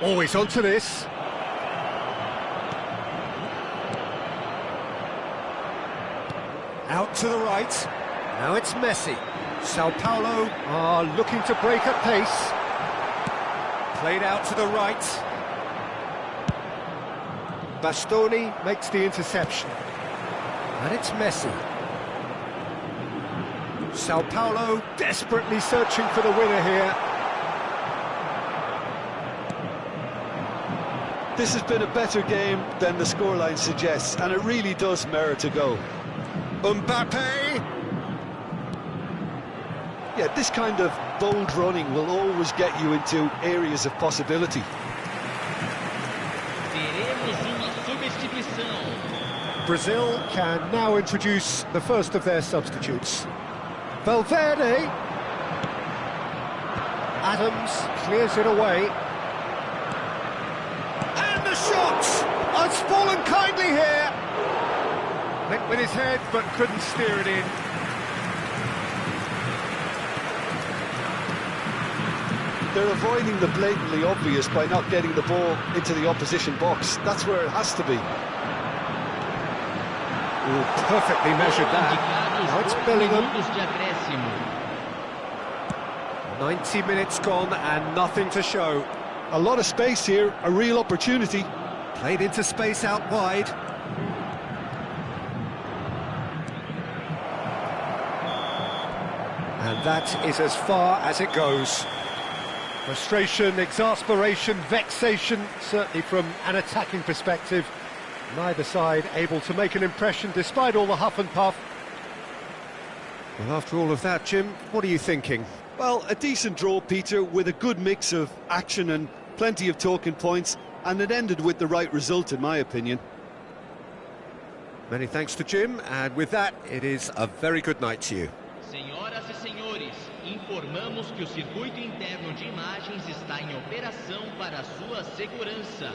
Always onto this. Out to the right. Now it's Messi. Sao Paulo are looking to break at pace. Played out to the right. Bastoni makes the interception. And it's Messi. Sao Paulo desperately searching for the winner here. This has been a better game than the scoreline suggests, and it really does merit a go. Mbappe! Yeah, this kind of bold running will always get you into areas of possibility. Teremos uma substituição. Brazil can now introduce the first of their substitutes. Valverde. Adams clears it away. And the shot has fallen kindly here. Went with his head but couldn't steer it in. They're avoiding the blatantly obvious by not getting the ball into the opposition box. That's where it has to be. Ooh, perfectly measured that. Now it's Bellingham. 90 minutes gone and nothing to show. A lot of space here, a real opportunity. Played into space out wide. And that is as far as it goes. Frustration, exasperation, vexation, certainly from an attacking perspective. Neither side able to make an impression despite all the huff and puff. Well, after all of that, Jim, what are you thinking? Well, a decent draw, Peter, with a good mix of action and plenty of talking points, and it ended with the right result, in my opinion. Many thanks to Jim, and with that, it is a very good night to you. Senhoras e senhores, informamos que o circuito interno de imagens está em operação para sua segurança.